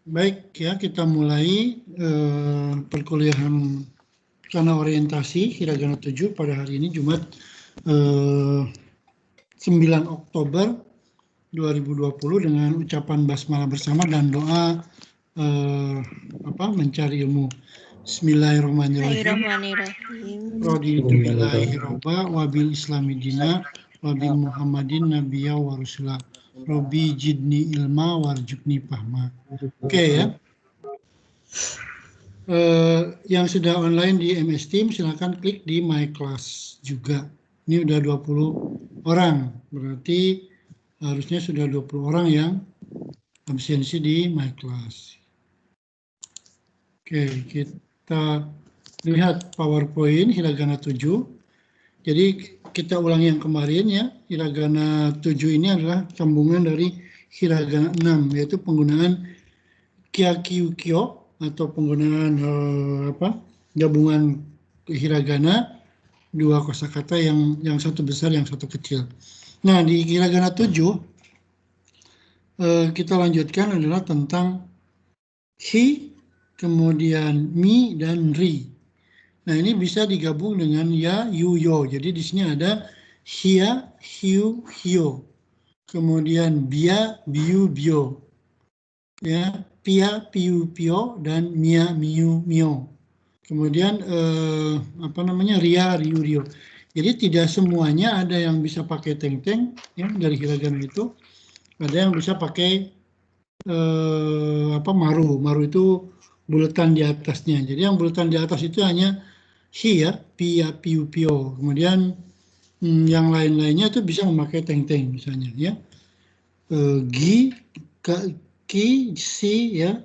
Baik ya, kita mulai perkuliahan Sarana Orientasi Hiragana 7 pada hari ini Jumat 9 Oktober 2020 dengan ucapan basmalah bersama dan doa mencari ilmu. Bismillahirrahmanirrahim. Raditu billahi robba wabil islami dina wabil muhammadin nabiyya wa rasulah. Robi jidni ilma warjukni fahma. Oke ya. Yang sudah online di MS Team silakan klik di My Class juga. Ini udah 20 orang. Berarti harusnya sudah 20 orang yang absensi di My Class. Oke, kita lihat PowerPoint Hiragana 7. Jadi kita ulang yang kemarin ya. Hiragana 7 ini adalah sambungan dari Hiragana 6, yaitu penggunaan Kyakyukyo atau penggunaan gabungan hiragana, dua kosakata yang satu besar yang satu kecil. Nah, di Hiragana 7 kita lanjutkan adalah tentang hi, kemudian mi dan ri. Nah, ini bisa digabung dengan ya, yu, yo. Jadi di sini ada hia, hiu, hio. Kemudian bia, biu, bio. Ya, pia, piu, pio, dan mia, miu, mio. Kemudian ria, riu, rio. Jadi tidak semuanya ada yang bisa pakai teng-teng ya, dari hiragana itu. Ada yang bisa pakai maru. Maru itu bulatan di atasnya. Jadi yang bulatan di atas itu hanya hi ya, pia, piu, pio. Kemudian yang lain-lainnya itu bisa memakai teng-teng misalnya ya. Gi, ki, si ya.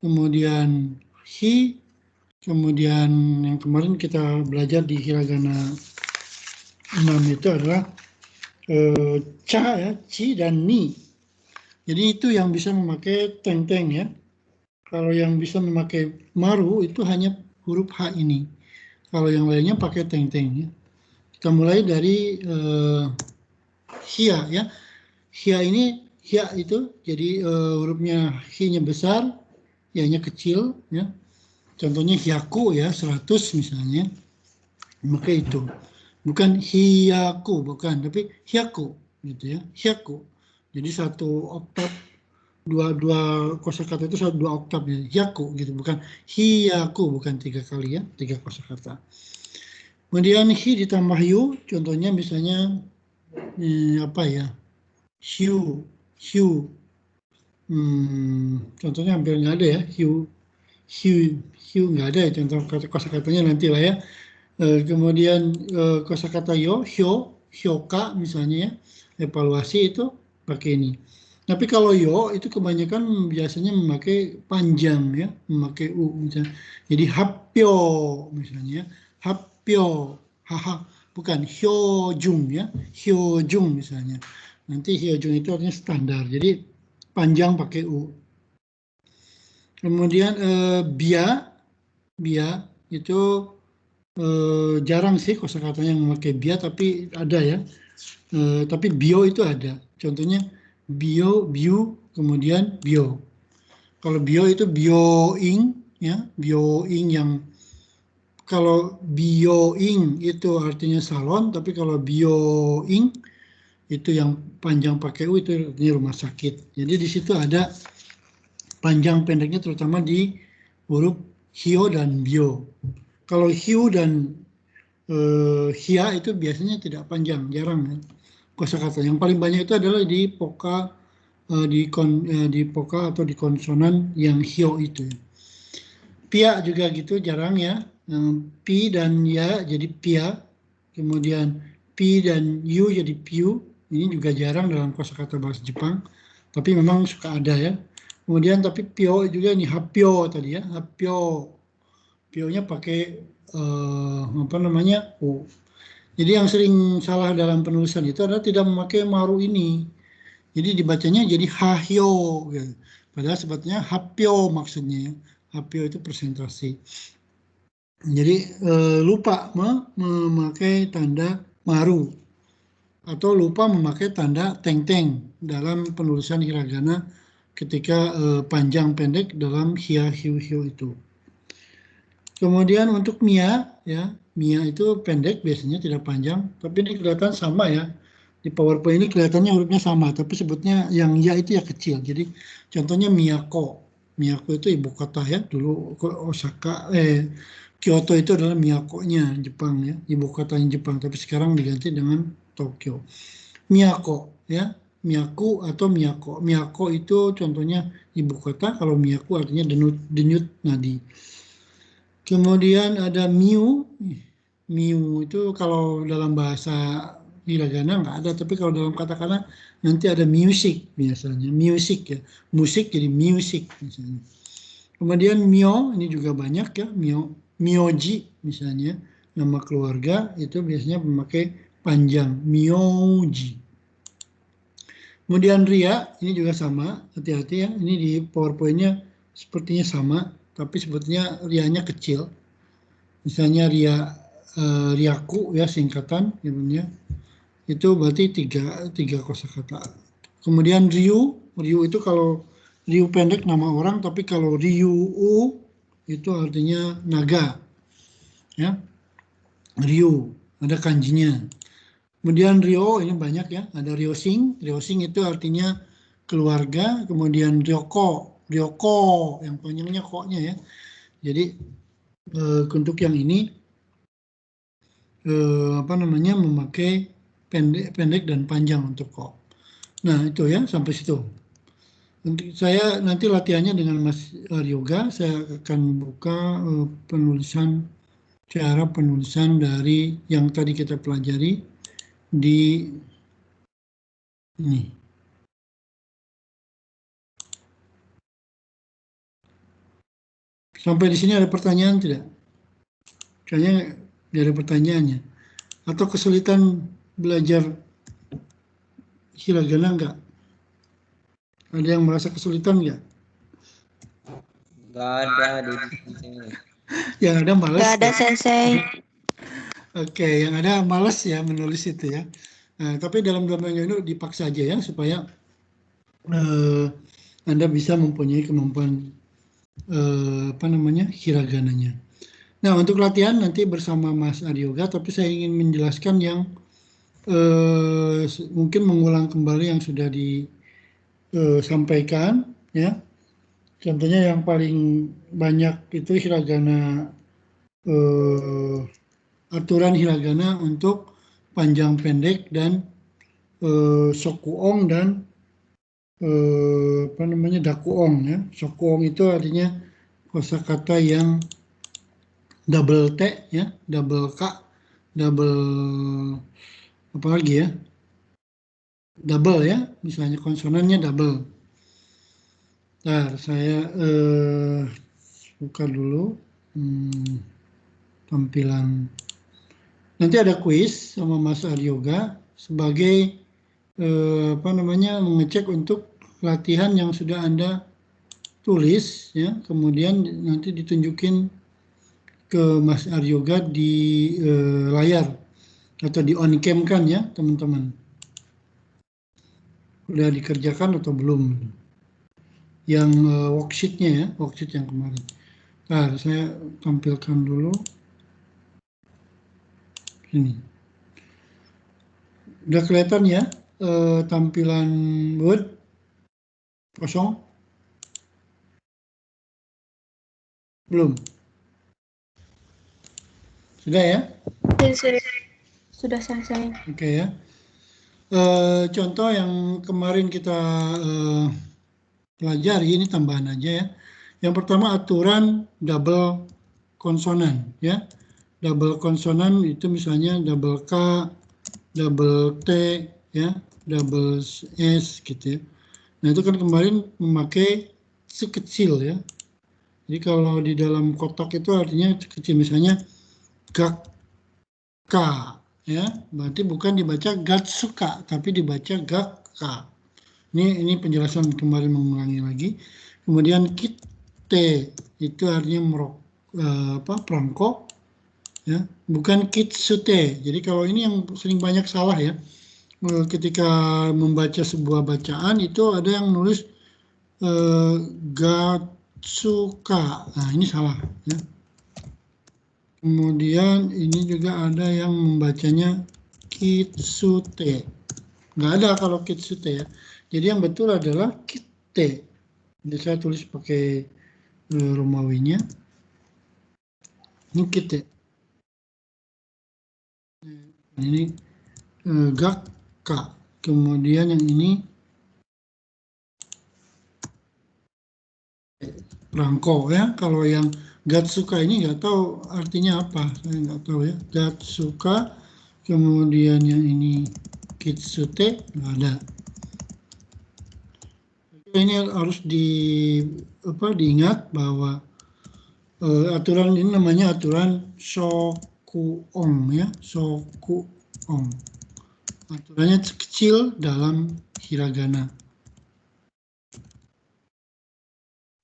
Kemudian hi. Kemudian yang kemarin kita belajar di Hiragana 6 itu adalah ca ya, ci dan ni. Jadi itu yang bisa memakai teng-teng ya. Kalau yang bisa memakai maru itu hanya huruf H ini. Kalau yang lainnya pakai teng-teng ya. Kita mulai dari hia ya. Hia ini, hia itu jadi hurufnya hi-nya besar, ya-nya kecil ya. Contohnya hiaku ya, 100 misalnya, maka itu. Bukan hiaku, bukan, tapi hiaku, gitu ya, hiaku. Jadi satu oktav, dua kosakata itu dua oktav, ya, hiaku, gitu, bukan hiaku, bukan 3 kali ya, 3 kosakata. Kemudian hi ditambah yu, contohnya misalnya hiu, hiu, contohnya hampir nggak ada ya, hiu nggak ada ya, contoh kosakatanya nanti lah ya. Kemudian kosakata yo, hyoka misalnya ya, evaluasi itu pakai ini. Tapi kalau yo itu kebanyakan biasanya memakai panjang ya, memakai u misalnya. Jadi hapyo misalnya, hapyo, haha, bukan hyojung ya, hyojung misalnya. Nanti hyojung itu artinya standar, jadi panjang pakai u. Kemudian bia itu jarang sih kosakatanya yang memakai bia, tapi ada ya. Tapi bio itu ada. Contohnya bio, biu, kemudian bio. Kalau bio itu bioing ya, bioing yang kalau bioing itu artinya salon, tapi kalau bioing itu yang panjang pakai u itu artinya rumah sakit. Jadi di situ ada panjang pendeknya terutama di huruf hio dan bio. Kalau hiu dan hia itu biasanya tidak panjang, jarang ya, kosakata. Yang paling banyak itu adalah di poka, di poka atau di konsonan yang hio itu. Pia juga gitu, jarang ya. Pi dan ya jadi pia, kemudian pi dan yu jadi piu. Ini juga jarang dalam kosakata bahasa Jepang, tapi memang suka ada ya. Kemudian tapi pio juga ini hapyo tadi ya, hapyo. Pio-nya pakai u. Jadi yang sering salah dalam penulisan itu adalah tidak memakai maru ini. Jadi dibacanya jadi hahyo. Gitu. Padahal sebetulnya hapyo maksudnya. Hapyo itu presentasi. Jadi lupa memakai tanda maru. Atau lupa memakai tanda teng-teng dalam penulisan hiragana ketika panjang pendek dalam hia, hiu, hiu itu. Kemudian untuk mia, ya, mia itu pendek biasanya tidak panjang, tapi ini kelihatan sama ya. Di PowerPoint ini kelihatannya hurufnya sama, tapi sebutnya yang ya itu ya kecil. Jadi contohnya Miyako. Miyako itu ibu kota ya, dulu Osaka, Kyoto itu adalah Miyako-nya Jepang ya, ibu kotanya Jepang, tapi sekarang diganti dengan Tokyo. Miyako ya, Miyako atau Miyako. Miyako itu contohnya ibu kota, kalau Miyako artinya denyut nadi. Kemudian ada Miu. Miu itu kalau dalam bahasa hiragana nggak ada, tapi kalau dalam katakana nanti ada music biasanya. Music ya, musik jadi music misalnya. Kemudian Mio, ini juga banyak ya, Mioji misalnya, nama keluarga itu biasanya memakai panjang, Mioji. Kemudian Ria, ini juga sama, hati-hati ya, ini di PowerPoint-nya sepertinya sama, tapi sebetulnya Ria-nya kecil. Misalnya Riaku ya singkatan, ya, itu berarti tiga kosakata. Kemudian Ryu itu kalau Ryu pendek nama orang, tapi kalau Ryu itu artinya naga, ya. Ryu ada kanjinya. Kemudian Ryo ini banyak ya, ada Ryosing. Ryosing itu artinya keluarga. Kemudian Ryoko yang panjangnya ko-nya ya. Jadi untuk yang ini memakai pendek dan panjang untuk ko. Nah itu ya sampai situ. Untuk saya nanti latihannya dengan Mas Ryoga, saya akan buka cara penulisan dari yang tadi kita pelajari di ini. Sampai di sini ada pertanyaan tidak? Kayaknya tidak ada pertanyaannya. Atau kesulitan belajar hiragana enggak? Ada yang merasa kesulitan enggak? Enggak ada di sini. Yang ada malas. Enggak ada, Sensei. Oke, yang ada malas ya menulis itu ya. Nah, tapi dalam 2 minggu ini dipaksa aja ya supaya Anda bisa mempunyai kemampuan hiragananya. Nah, untuk latihan nanti bersama Mas Aryoga, tapi saya ingin menjelaskan yang mungkin mengulang kembali yang sudah disampaikan ya. Contohnya yang paling banyak itu hiragana, aturan hiragana untuk panjang pendek dan sokuong dan dakuong ya. Sokuong itu artinya kosakata yang double T ya, double K, double apa lagi ya? Double ya, misalnya konsonannya double. Nah, saya buka dulu tampilan. Nanti ada kuis sama Mas Aryoga sebagai mengecek untuk latihan yang sudah Anda tulis ya, kemudian nanti ditunjukin ke Mas Aryoga di layar atau di on cam kan ya teman-teman. Udah dikerjakan atau belum? Yang worksheet-nya ya, worksheet yang kemarin. Nah, saya tampilkan dulu. Ini. Udah kelihatan ya tampilan Word kosong? Belum? Sudah ya? Sudah selesai. Oke ya. Contoh yang kemarin kita pelajari, ini tambahan aja ya. Yang pertama aturan double konsonan ya. Double konsonan itu misalnya double K, double T ya, double S gitu ya. Nah itu kan kemarin memakai sekecil ya. Jadi kalau di dalam kotak itu artinya kecil, misalnya Gakka ya, berarti bukan dibaca Gatsuka tapi dibaca Gakka. Ini penjelasan kemarin mengulangi lagi. Kemudian Kitte itu artinya perangko ya, bukan Kitsute. Jadi kalau ini yang sering banyak salah ya. Ketika membaca sebuah bacaan itu ada yang nulis Gatsuka. Nah, ini salah ya. Kemudian ini juga ada yang membacanya kitsute. Nggak ada kalau kitsute ya. Jadi yang betul adalah kitte. Jadi saya tulis pakai Romawinya. Ini kitte. Ini gakka. Kemudian yang ini rangko ya. Kalau yang Gatsuka ini nggak tahu artinya apa, saya nggak tahu ya. Gatsuka, kemudian yang ini kitsute nggak ada. Ini harus diingat bahwa aturan ini namanya aturan shokuong ya, shokuong. Aturannya kecil dalam hiragana.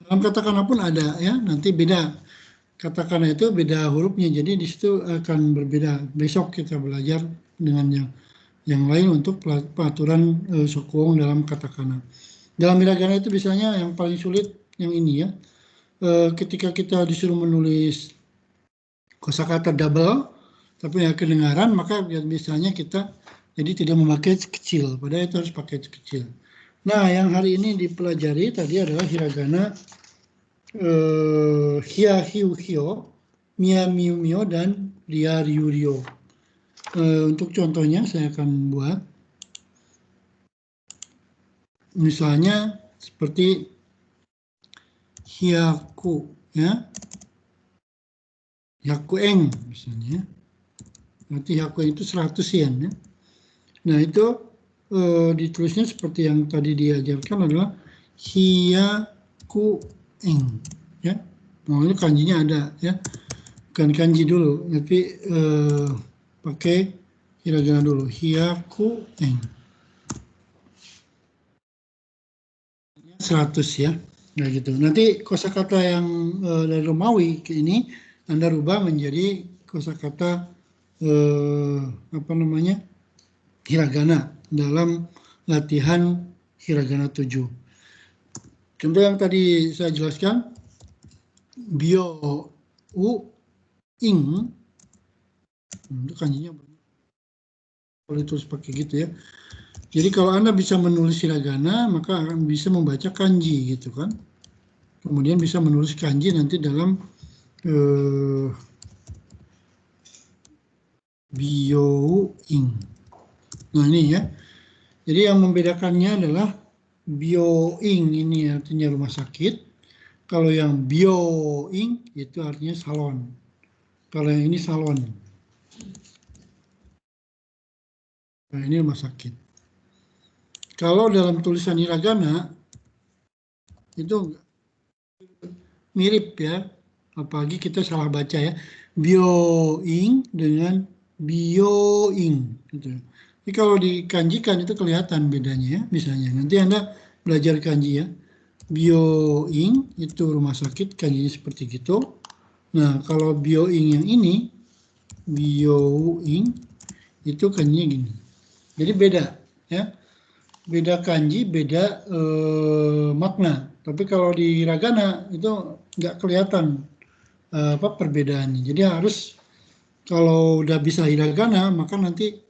Dalam katakana pun ada ya, nanti beda. Katakana itu beda hurufnya, jadi di situ akan berbeda. Besok kita belajar dengan yang lain untuk peraturan shokuong dalam katakana. Dalam hiragana itu biasanya yang paling sulit yang ini ya. Ketika kita disuruh menulis kosakata double, tapi yang kedengaran, maka biasanya kita jadi tidak memakai kecil, padahal itu harus pakai kecil. Nah, yang hari ini dipelajari tadi adalah hiragana hia hiu hio, mia miu mio, dan ria riu rio. Untuk contohnya saya akan buat. Misalnya seperti hiaku ya. Hyakueng misalnya. Berarti hyakueng itu 100 yen ya. Nah, itu ditulisnya seperti yang tadi diajarkan adalah hyakueng ya. Nah, ini kanjinya ada ya. Bukan kanji dulu, tapi pakai hiragana dulu. Hyakueng. 100 ya. Nah, gitu. Nanti kosakata yang dari Romawi ke ini Anda rubah menjadi kosakata hiragana dalam latihan hiragana 7. Contoh yang tadi saya jelaskan, bio u ing, itu kanjinya boleh tulis pakai gitu ya. Jadi kalau Anda bisa menulis hiragana, maka akan bisa membaca kanji gitu kan. Kemudian bisa menulis kanji nanti dalam bio-ing. Nah, ini ya. Jadi yang membedakannya adalah bio-ing ini artinya rumah sakit. Kalau yang bio-ing itu artinya salon. Kalau yang ini salon. Nah, ini rumah sakit. Kalau dalam tulisan hiragana itu mirip ya. Apalagi kita salah baca ya. Bio-ing dengan bio-ing gitu. Jadi kalau dikanjikan itu kelihatan bedanya ya. Misalnya nanti Anda belajar kanji ya. Bio-ing itu rumah sakit, kanjinya seperti gitu. Nah, kalau bio-ing yang ini, bio-ing itu kanjinya gini. Jadi beda ya. Beda kanji, beda makna. Tapi kalau di hiragana itu nggak kelihatan perbedaannya. Jadi harus kalau udah bisa hiragana maka nanti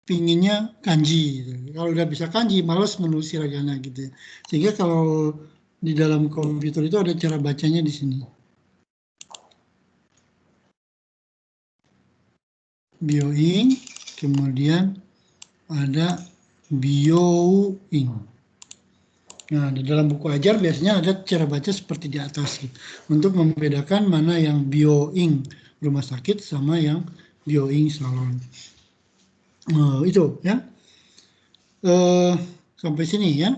pinginnya kanji. Gitu. Kalau udah bisa kanji malas menulis hiragana gitu. Sehingga kalau di dalam komputer itu ada cara bacanya di sini. Bio-ing, kemudian ada bio-ing. Nah, di dalam buku ajar biasanya ada cara baca seperti di atas gitu, untuk membedakan mana yang bio-ing rumah sakit sama yang bio-ing salon. Itu ya. Sampai sini ya.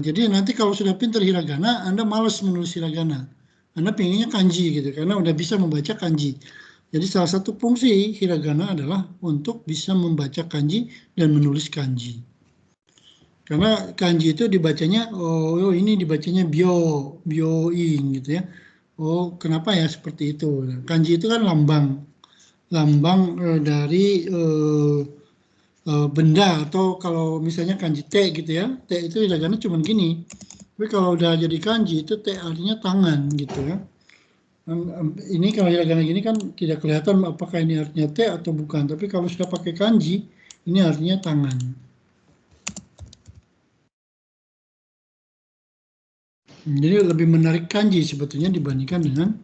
Jadi nanti kalau sudah pintar hiragana, Anda malas menulis hiragana. Anda pengennya kanji gitu, karena udah bisa membaca kanji. Jadi salah satu fungsi hiragana adalah untuk bisa membaca kanji dan menulis kanji. Karena kanji itu dibacanya, oh ini dibacanya bio-ing gitu ya. Oh, kenapa ya seperti itu? Kanji itu kan lambang dari benda, atau kalau misalnya kanji T gitu ya. T itu hiragana cuma gini. Tapi kalau udah jadi kanji itu T artinya tangan gitu ya. Ini kalau hiragana gini kan tidak kelihatan apakah ini artinya T atau bukan. Tapi kalau sudah pakai kanji, ini artinya tangan. Jadi lebih menarik kanji sebetulnya dibandingkan dengan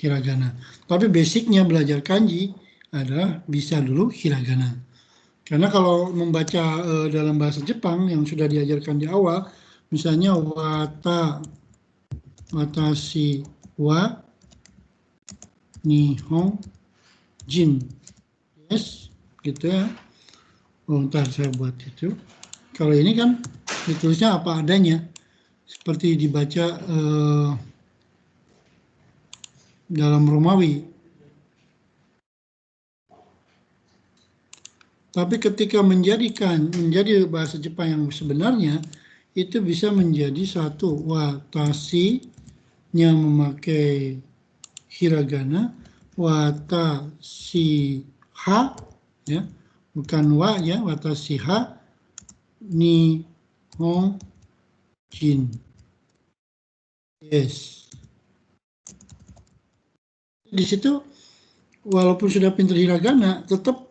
hiragana. Tapi basicnya belajar kanji adalah bisa dulu hiragana. Karena kalau membaca dalam bahasa Jepang yang sudah diajarkan di awal, misalnya wata, watashi wa, nihon, jin, yes, gitu ya. Oh, ntar saya buat itu. Kalau ini kan ditulisnya apa adanya, seperti dibaca dalam Romawi. Tapi ketika menjadi bahasa Jepang yang sebenarnya, itu bisa menjadi satu, watashi-nya memakai hiragana, watashi ha, ya, bukan wa ya, watashi ha, nihon jin. Yes. Di situ walaupun sudah pintar hiragana, tetap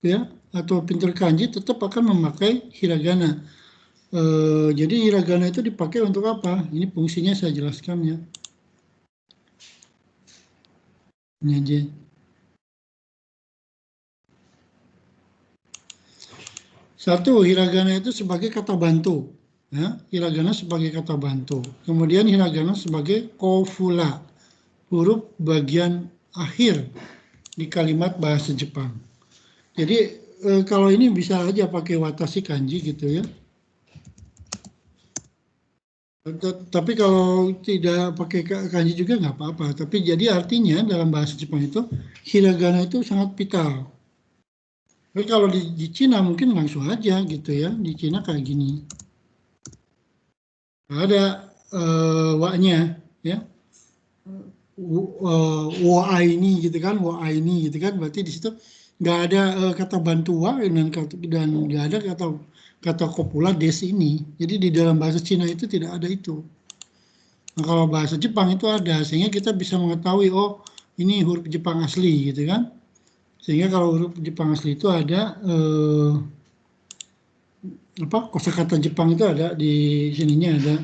ya, atau pintar kanji tetap akan memakai hiragana. Jadi hiragana itu dipakai untuk apa? Ini fungsinya saya jelaskan ya. Ini aja. Satu, hiragana itu sebagai kata bantu. Ya, hiragana sebagai kata bantu. Kemudian hiragana sebagai kofula, huruf bagian akhir di kalimat bahasa Jepang. Jadi kalau ini bisa aja pakai watashi kanji gitu ya. Tapi kalau tidak pakai kanji juga nggak apa-apa. Tapi jadi artinya dalam bahasa Jepang itu hiragana itu sangat vital. Tapi kalau di Cina mungkin langsung aja gitu ya. Di Cina kayak gini. Ada wa-nya ya. Wa ini gitu kan, wa ini gitu kan. Berarti di situ nggak ada kata bantu wa dan nggak ada kata kopula des ini. Jadi di dalam bahasa Cina itu tidak ada itu. Nah, kalau bahasa Jepang itu ada, sehingga kita bisa mengetahui, oh ini huruf Jepang asli gitu kan. Sehingga kalau huruf Jepang asli itu ada kosakata Jepang itu ada di sininya, ada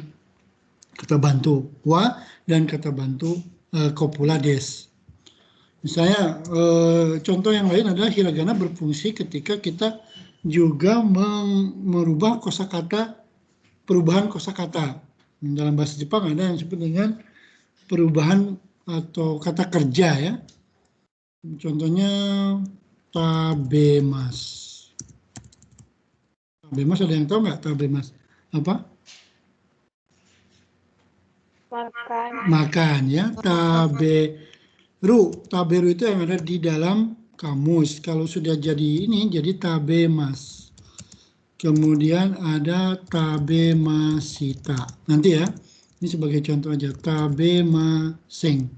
kata bantu wa dan kata bantu kopula des. Misalnya contoh yang lain adalah hiragana berfungsi ketika kita juga merubah kosakata, perubahan kosakata. Dalam bahasa Jepang ada yang disebut dengan perubahan atau kata kerja ya. Contohnya tabemas. Tabemas ada yang tahu nggak tabemas? Apa? Makan. Makan ya. Taberu itu yang ada di dalam kamus. Kalau sudah jadi ini jadi tabemas. Kemudian ada tabemasita. Nanti ya. Ini sebagai contoh aja. Tabemaseng.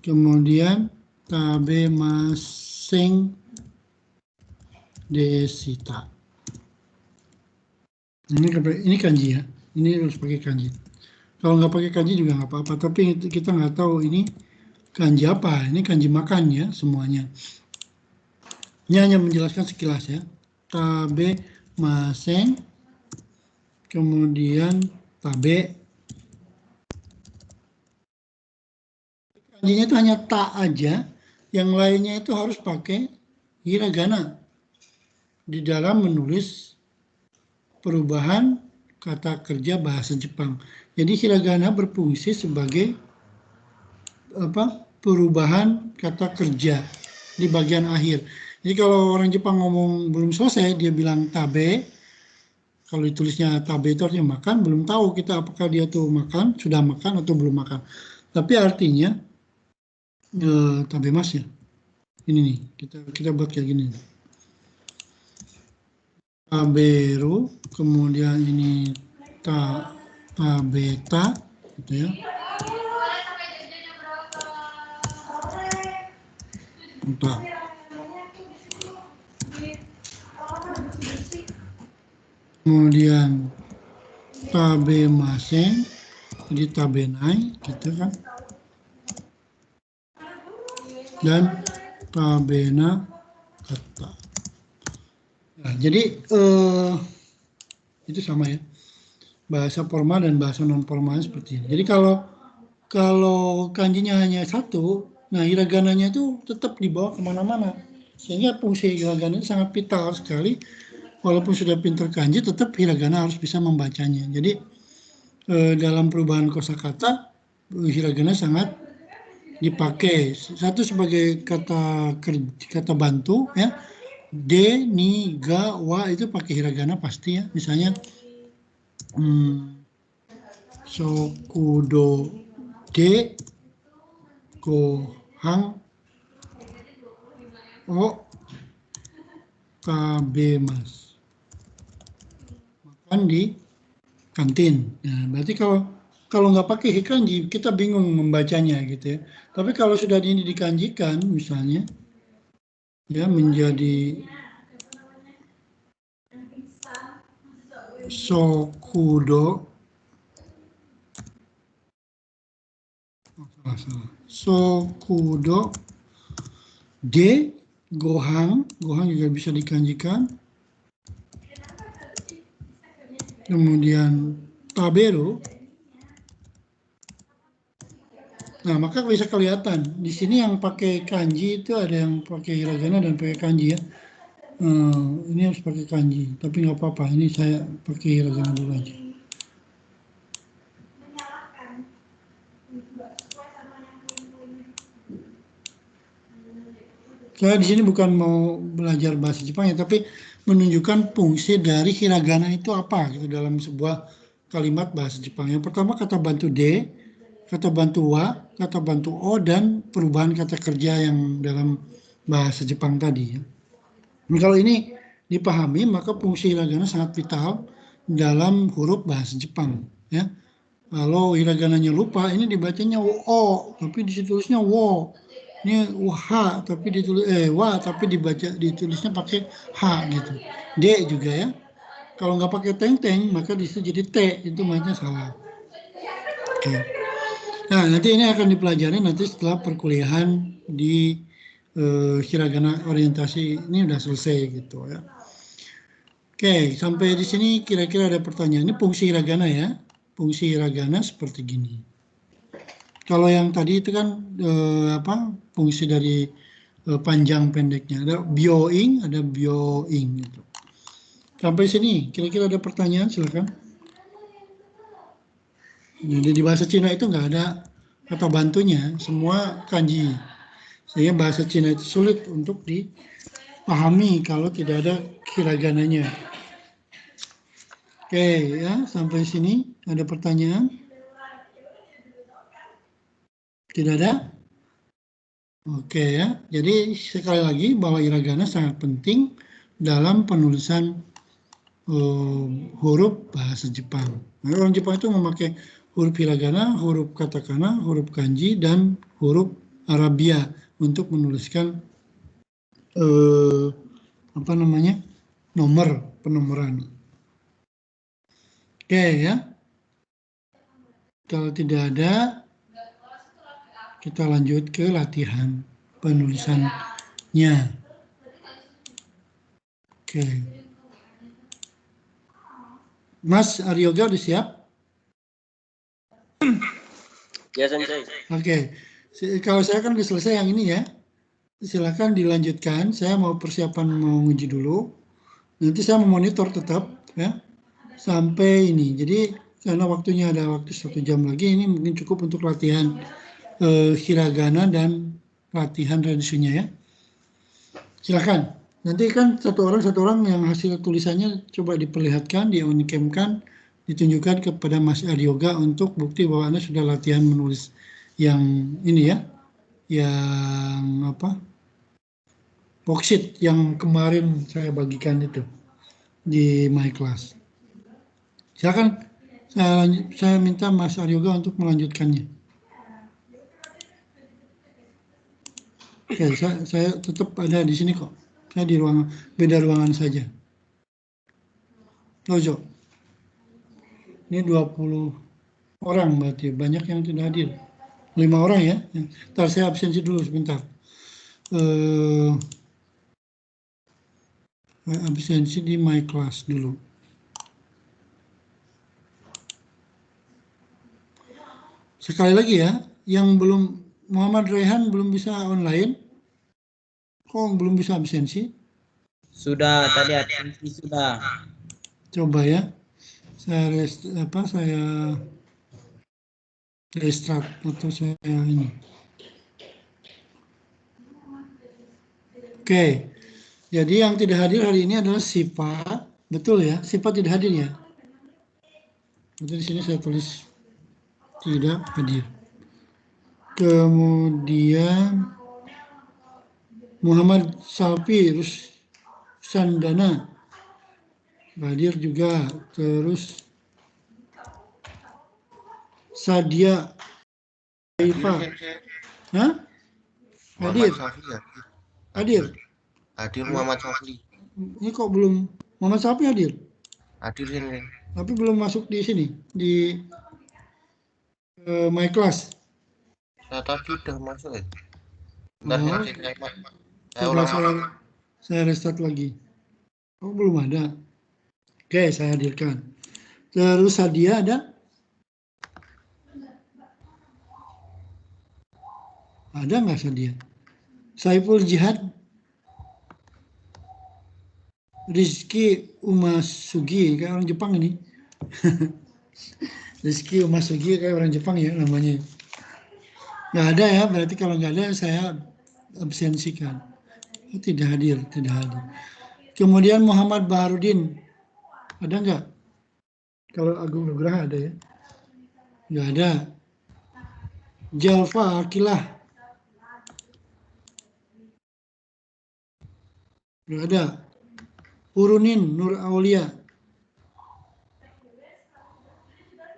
Kemudian tabemaseng desita. Ini kanji ya. Ini harus pakai kanji. Kalau nggak pakai kanji juga nggak apa-apa. Tapi kita nggak tahu ini kanji apa. Ini kanji makan ya semuanya. Ini hanya menjelaskan sekilas ya. Tabe maseng. Kemudian tabe. Kanjinya itu hanya ta aja. Yang lainnya itu harus pakai hiragana. Di dalam menulis perubahan kata kerja bahasa Jepang. Jadi hiragana berfungsi sebagai perubahan kata kerja di bagian akhir. Jadi kalau orang Jepang ngomong belum selesai, dia bilang tabe. Kalau ditulisnya tabe itu artinya makan, belum tahu kita apakah dia tuh makan, sudah makan atau belum makan. Tapi artinya tabe mas ya. Ini nih, kita buat kayak gini. Taberu, kemudian ini tabeta, gitu ya. Entah. Kemudian tabemasen, jadi tabenai, gitu kan. Dan tabena kata. Nah, jadi itu sama ya. Bahasa formal dan bahasa non formal seperti ini. Jadi kalau kanjinya hanya satu, nah hiragananya itu tetap dibawa kemana-mana. Sehingga fungsi hiragana itu sangat vital sekali. Walaupun sudah pintar kanji, tetap hiragana harus bisa membacanya. Jadi dalam perubahan kosakata, hiragana sangat dipakai. Satu sebagai kata bantu, ya. De, ni, ga, wa itu pakai hiragana pasti ya. Misalnya sokudo de gohang o kabemas, makan di kantin. Nah, berarti kalau nggak pakai kanji kita bingung membacanya gitu ya. Tapi kalau sudah ini dikanjikan misalnya ya menjadi sokudo, sokudo de gohang juga bisa dikanjikan. Kemudian tabero. Nah, maka bisa kelihatan di sini yang pakai kanji itu ada yang pakai hiragana dan pakai kanji ya. Ini harus pakai kanji, tapi nggak apa-apa. Ini saya pakai hiragana dulu aja. Saya di sini bukan mau belajar bahasa Jepang ya, tapi menunjukkan fungsi dari hiragana itu apa gitu dalam sebuah kalimat bahasa Jepang. Yang pertama kata bantu de, kata bantu wa, kata bantu o, dan perubahan kata kerja yang dalam bahasa Jepang tadi ya. Nah, kalau ini dipahami maka fungsi hiragana sangat vital dalam huruf bahasa Jepang ya. Kalau hiragananya lupa, ini dibacanya o, tapi ditulisnya wo. Ini h, tapi ditulis wa, tapi ditulisnya pakai h gitu. D juga ya. Kalau nggak pakai teng-teng, maka disitu jadi t, itu makanya salah. Oke. Nah, nanti ini akan dipelajari nanti setelah perkuliahan di hiragana orientasi ini udah selesai gitu ya. Oke, sampai di sini kira-kira ada pertanyaan. Ini fungsi hiragana ya. Fungsi hiragana seperti gini. Kalau yang tadi itu kan fungsi dari panjang pendeknya. Ada bioing, ada bioing gitu. Sampai sini kira-kira ada pertanyaan, silakan. Jadi di bahasa Cina itu nggak ada kata bantunya, semua kanji. Sehingga bahasa Cina itu sulit untuk dipahami kalau tidak ada hiragananya. Oke ya, sampai sini ada pertanyaan? Tidak ada? Oke ya, jadi sekali lagi bahwa hiragana sangat penting dalam penulisan huruf bahasa Jepang. Nah, orang Jepang itu memakai huruf hiragana, huruf katakana, huruf kanji, dan huruf Arabia untuk menuliskan nomor penomoran. Oke ya, kalau tidak ada, kita lanjut ke latihan penulisannya. Oke. Mas Aryoga udah siap? Ya, Sensei. Oke. Kalau saya kan udah selesai yang ini ya. Silakan dilanjutkan. Saya mau persiapan mau uji dulu. Nanti saya memonitor tetap ya sampai ini. Jadi karena waktunya ada waktu 1 jam lagi, ini mungkin cukup untuk latihan hiragana dan latihan reduksinya ya. Silakan. Nanti kan satu orang yang hasil tulisannya coba diperlihatkan, di-on-cam-kan, ditunjukkan kepada Mas Aryoga untuk bukti bahwa Anda sudah latihan menulis yang ini ya, yang worksheet yang kemarin saya bagikan itu di My Class. Silakan, saya minta Mas Aryoga untuk melanjutkannya. Oke, saya tetap ada di sini kok. Saya di beda ruangan saja. Dojo. Ini 20 orang berarti, banyak yang tidak hadir. 5 orang ya. Ntar saya absensi dulu sebentar. Absensi di my class dulu. Sekali lagi ya, yang belum, Muhammad Rehan belum bisa online. Kok belum bisa absensi? Sudah, tadi absensi sudah. Coba ya. Saya restart atau saya ini. Oke. Jadi yang tidak hadir hari ini adalah Sipa. Betul ya? Sipa tidak hadir ya? Berarti di sini saya tulis tidak hadir. Kemudian Muhammad Salpi Sandana hadir juga. Terus Sadia Haifa. Hah? Hadir. Hadir. Hadir Muhammad Sofli. Ini kok belum Muhammad Salpi hadir? Hadir ini. Tapi belum masuk di sini di my class. Saya tadi udah masuk ya. Saya restart lagi. Oh belum ada. Oke, saya hadirkan. Terus Sadia ada? Ada nggak Sadia? Saiful Jihad? Rizky Umasugi, kayak orang Jepang ini. Rizky Umasugi kayak orang Jepang ya namanya. Nggak ada ya, berarti kalau nggak ada saya absensikan. Tidak hadir. Kemudian Muhammad Baharudin, ada nggak? Kalau Agung Nugraha ada ya? Nggak ada. Jalfa Akilah, nggak ada. Urunin Nur Aulia,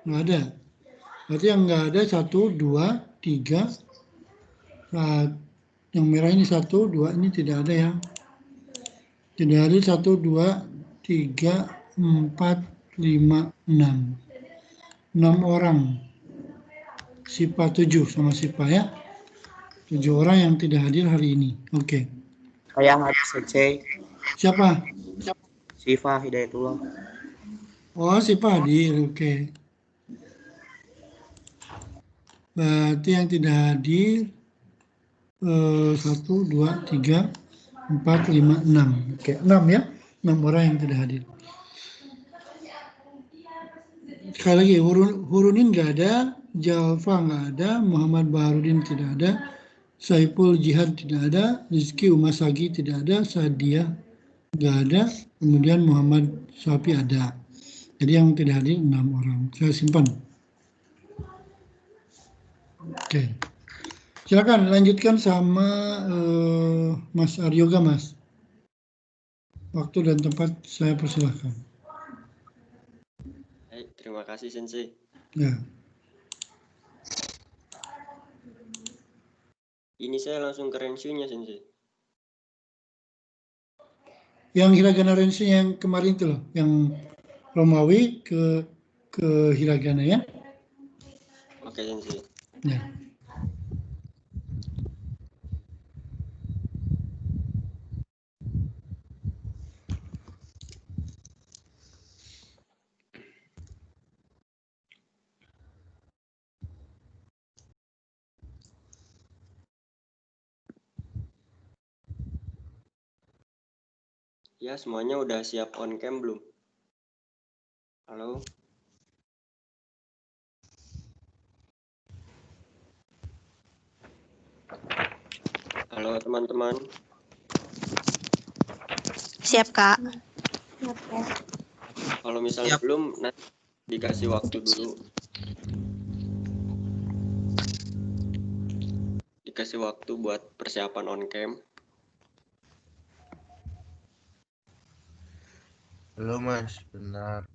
nggak ada. Berarti yang nggak ada 1, 2, 3. Yang merah ini 1, 2, ini tidak ada ya. Tidak ada 1, 2, 3, 4, 5, 6. 6 orang. Sipa 7 sama Sipa ya. 7 orang yang tidak hadir hari ini. Oke. Saya hadir selesai. Siapa? Siva Hidayatullah. Oh, Sipa hadir. Oke. Berarti yang tidak hadir 1, 2, 3, 4, 5, 6. Oke, 6 ya. 6 orang yang tidak hadir. Sekali lagi, Hurunin nggak ada, Jalfa nggak ada, Muhammad Baharudin tidak ada, Saiful Jihad tidak ada, Rizky Umasagi tidak ada, Sadia nggak ada, kemudian Muhammad Sapi ada. Jadi yang tidak hadir 6 orang. Saya simpan. Oke. Silakan lanjutkan sama Mas Aryoga, Mas. Waktu dan tempat saya persilahkan. Baik, terima kasih Sensei. Ya. Ini saya langsung ke Renshu-nya Sensei. Yang hiragana Renshu yang kemarin itu loh, yang Romawi ke hiragana ya. Oke Sensei. Ya. Ya, semuanya udah siap on cam belum? Halo? Halo teman-teman. Siap, Kak. Kalau misalnya belum, nanti dikasih waktu dulu. Dikasih waktu buat persiapan on cam. Halo Mas, benar.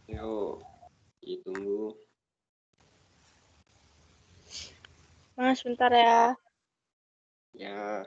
Yuk, ditunggu. Mas, bentar ya. Ya.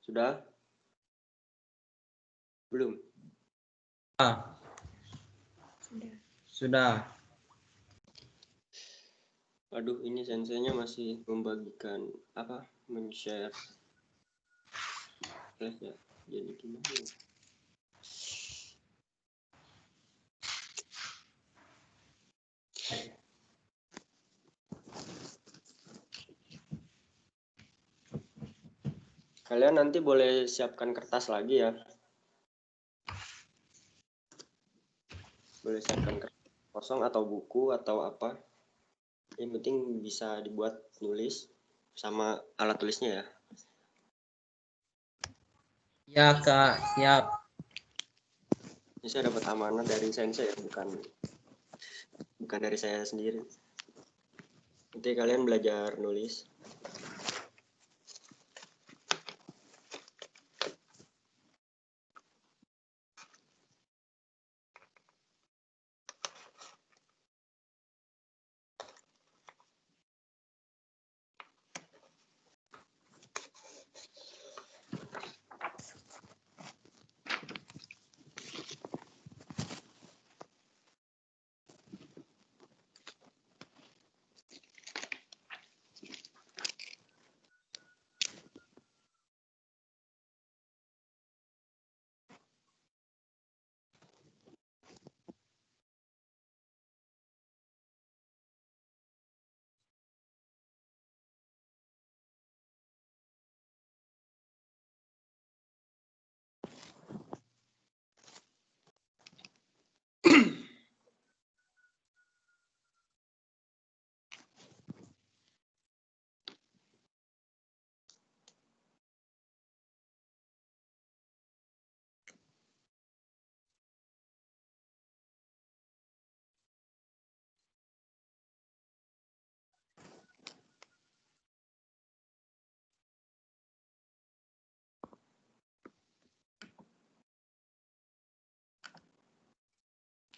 Sudah? Belum? Sudah. Aduh, ini senseinya masih membagikan men-share flash ya. Jadi gimana ya? Kalian nanti boleh siapkan kertas lagi ya. Boleh siapkan kertas kosong atau buku atau apa. Yang penting bisa dibuat nulis sama alat tulisnya ya. Ya, Kak. Siap. Ini saya dapat amanah dari sensei ya, bukan dari saya sendiri. Nanti kalian belajar nulis.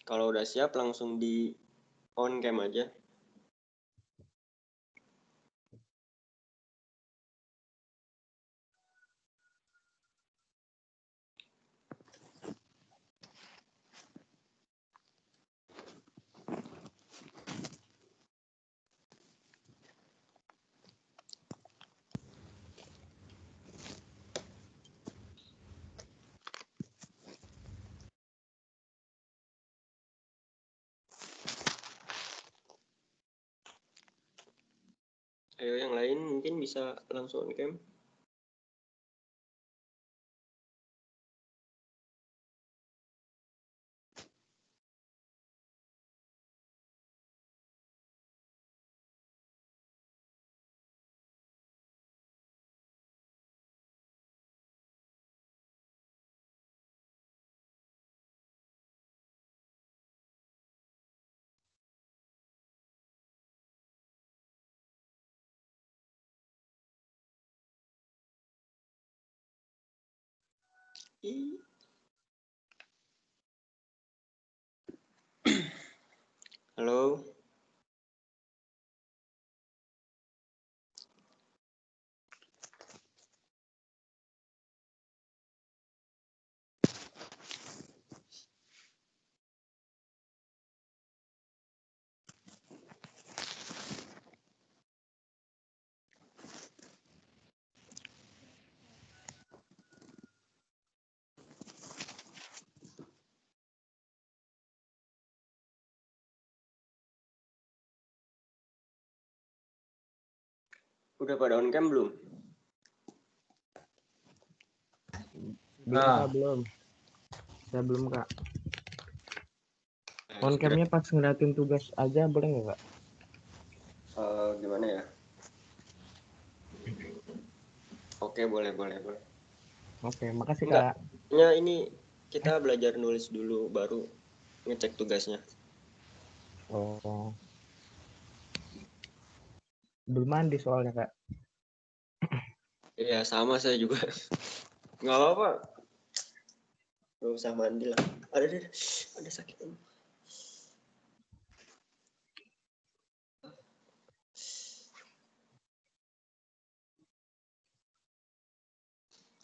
Kalau udah siap langsung di on cam aja. Ayo yang lain mungkin bisa langsung on cam. Halo. Udah pada on cam belum? Belum Kak, belum. Saya belum Kak. Nah, On camnya pas ngeliatin tugas aja boleh nggak Kak? Gimana ya? Oke, boleh. Oke, makasih Enggak. Kak. Ya, ini kita belajar nulis dulu baru ngecek tugasnya. Oh. Belum mandi soalnya Kak. Iya, sama saya juga. Nggak apa-apa. Nggak usah mandi lah. Ada sakit.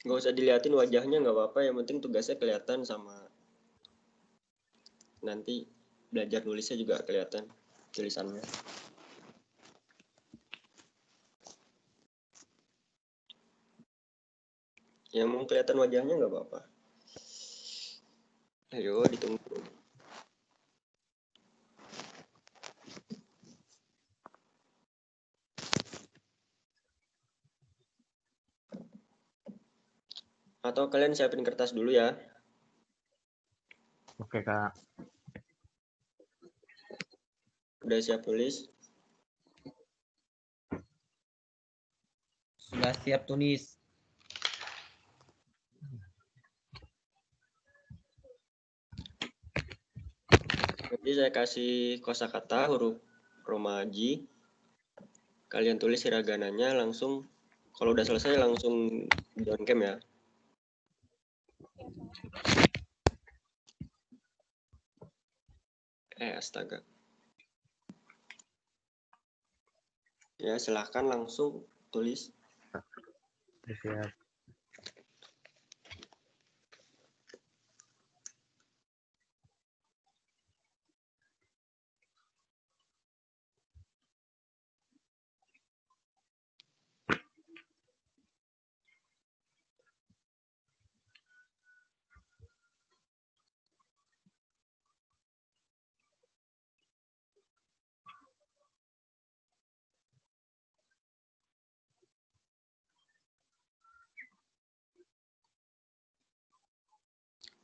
Nggak usah diliatin wajahnya, nggak apa-apa. Yang penting tugasnya kelihatan sama nanti belajar nulisnya juga kelihatan tulisannya. Yang mau kelihatan wajahnya nggak apa-apa. Ayo ditunggu. Atau kalian siapin kertas dulu ya. Oke, Kak. Udah siap tulis? Sudah siap tulis. Nanti saya kasih kosakata huruf romaji. Kalian tulis hiragananya langsung. Kalau udah selesai langsung join camp ya. Astaga. Ya, silahkan langsung tulis. Siap.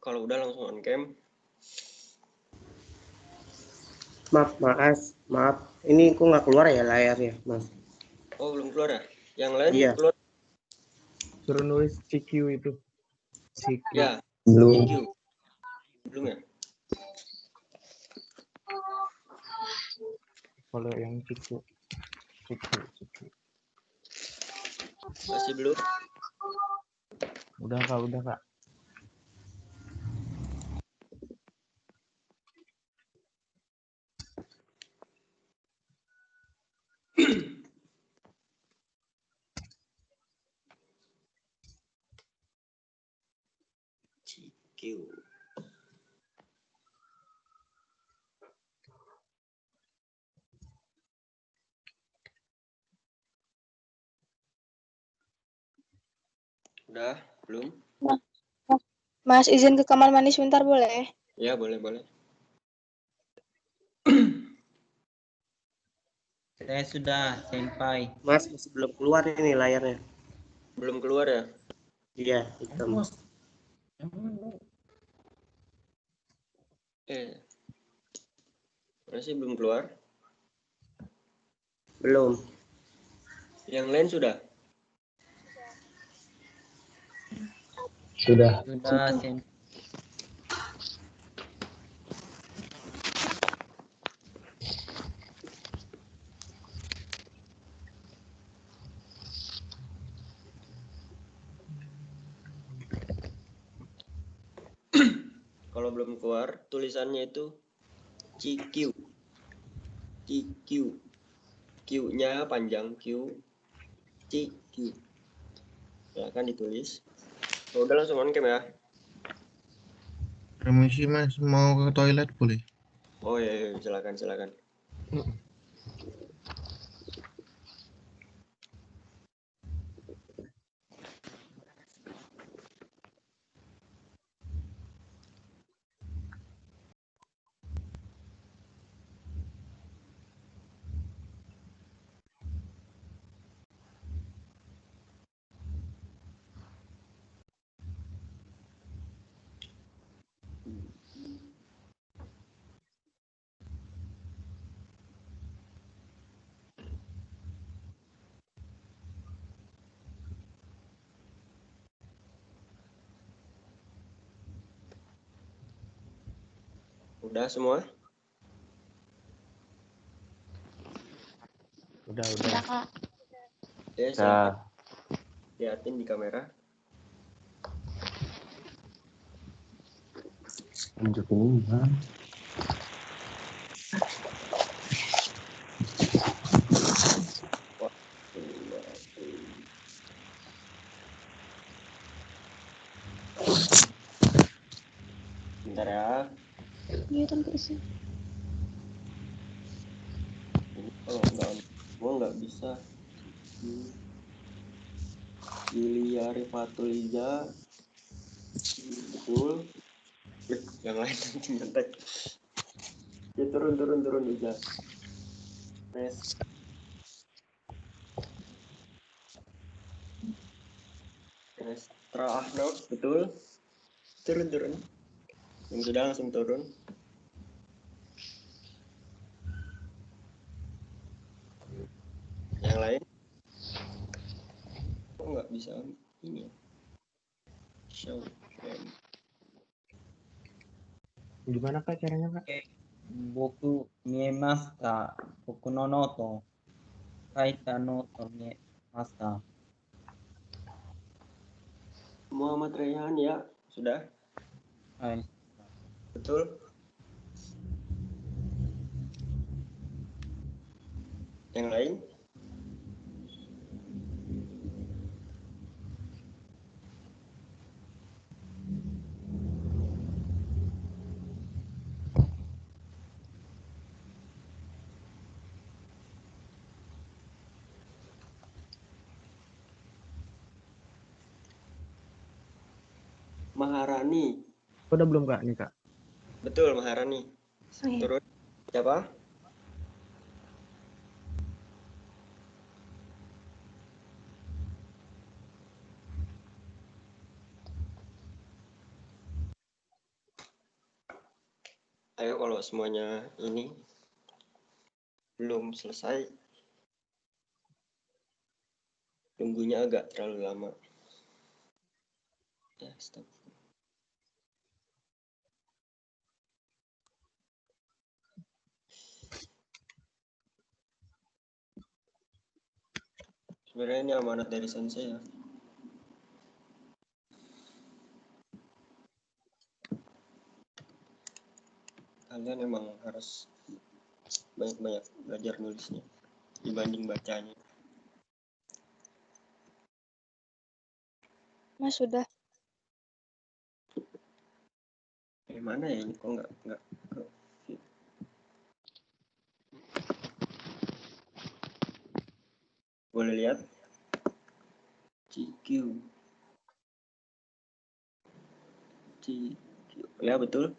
Kalau udah langsung on cam. Maaf. Ini kok nggak keluar ya layarnya, Mas? Oh, belum keluar ya? Yang lain Iya. keluar? Suruh nulis CQ itu. CQ. Ya, Belum. thank you. Belum ya? Kalau yang CQ. Masih belum? Udah, Kak. Q. Udah? Belum? Mas, izin ke kamar mandi sebentar boleh? Ya, boleh. Saya sudah, Senpai. Mas, masih belum keluar ini layarnya. Belum keluar ya? Iya, hitam. Masih belum keluar? Belum. Yang lain sudah? Sudah. Sudah, Senpai. Kalau belum keluar, tulisannya itu CQ. Q-nya panjang, Q. CQ. Silahkan ditulis. Oh, udah langsung on cam ya. Permisi Mas, mau ke toilet boleh? Oh ya, silakan. Udah semua? Udah. Kak. Ya, silakan. Lihatin di kamera. Tunjukin ini, Bang. Bentar ya. Kelihatan keisi. Ini kalau gua nggak bisa. Yulia Rifatuliza. Betul. Yang lain nanti nyantek. Ya turun aja. Restra Ahnof, betul. Turun. Yang sudah langsung turun. Yang lain? Kok nggak bisa ini ya? Show. Gimana Kak caranya Kak? Boku miemasta. Boku no noto. Kaita noto miemasta. Muhammad Rayhan ya, sudah. Hai. Betul. Yang lain? Maharani. Udah belum Kak nih Kak? Betul, Maharani. Saya. Turun. Siapa? Ayo kalau semuanya ini belum selesai, tunggunya agak terlalu lama. Ya, stop. Sebenarnya ini amanat dari sensei ya. Kalian emang harus banyak-banyak belajar nulisnya dibanding bacanya. Mas sudah. Mana ya ini kok nggak. Boleh lihat? CQ. Ya betul.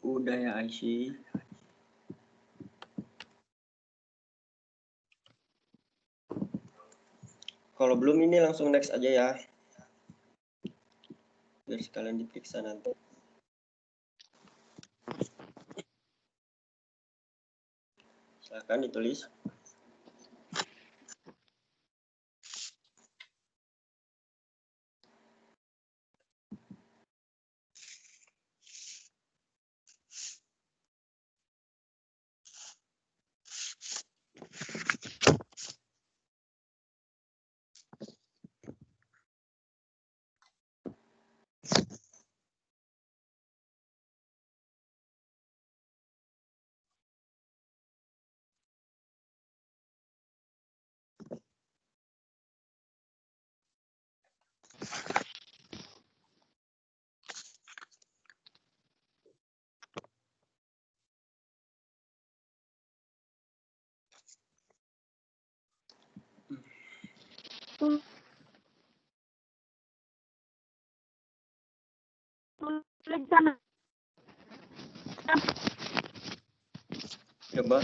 Udah ya Aisyah. Kalau belum ini langsung next aja ya. Biar sekalian diperiksa nanti. Silakan ditulis. Coba.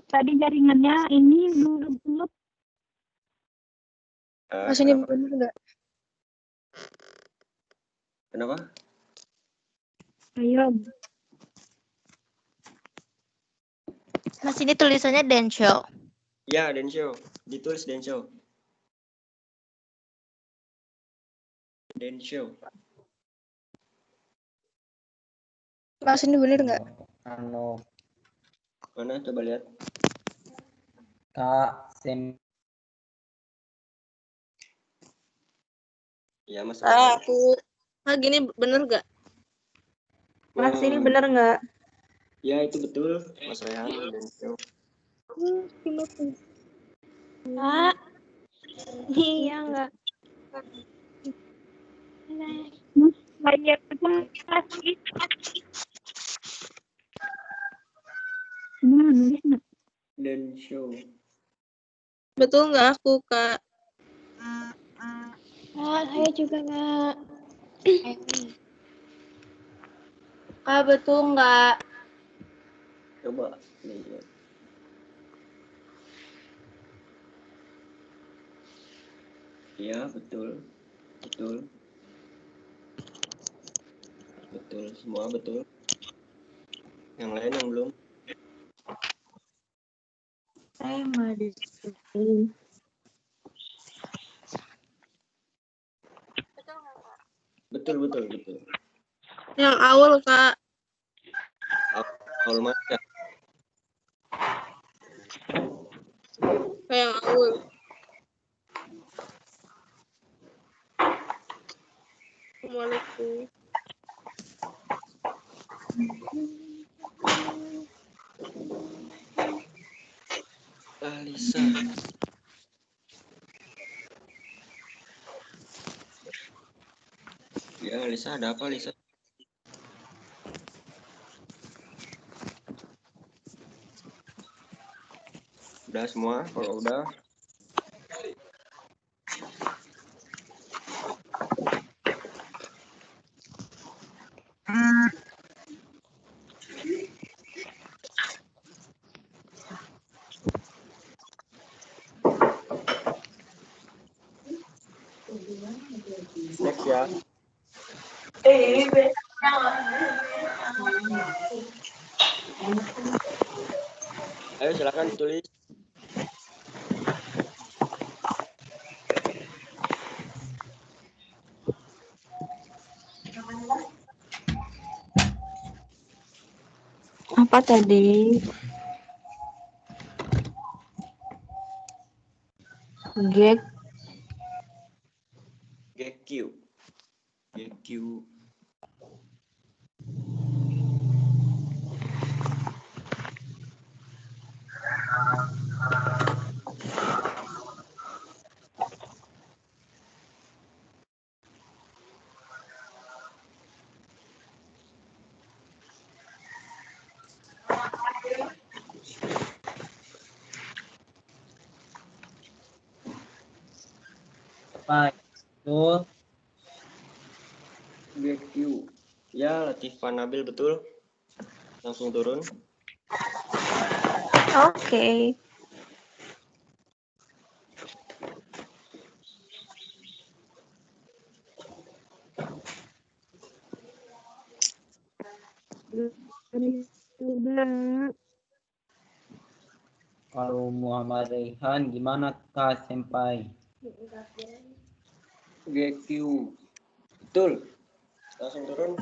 Tadi jaringannya ini belum. Mas ini bener nggak? Kenapa? Ayo. Mas ini tulisannya Densho. Ya, Densho. Ditulis Densho. Densho. Mas ini bener nggak? Ano Mana coba lihat. Kak Sen. Ya, Mas. Aku. Nah, gini bener nggak? Mas ini bener nggak? Ya, itu betul. Mas Rehan Densho. Kak. Iya enggak. Mas, layar itu lagi. Gimana nulis nggak? Dan show. Betul nggak aku, Kak? Kak, saya juga nggak. Kak, betul nggak? Coba lihat. Iya, betul. Betul. Betul, semua betul. Yang lain yang belum. Saya nggak ada. Betul, betul, betul. Yang awal, Kak. Awal mana? Kayak yang awal. Assalamualaikum. Lisa. Ya, Lisa, ada apa, Lisa? Udah semua? Kalau udah, next ya. Ayo silakan tulis. Apa tadi? Get GQ. GQ. Baik. Betul. GQ. Ya, Latifah Nabil betul. Langsung turun. Oke. Kalau Muhammad Rehan gimana Kak Senpai? GQ. Betul. Langsung turun.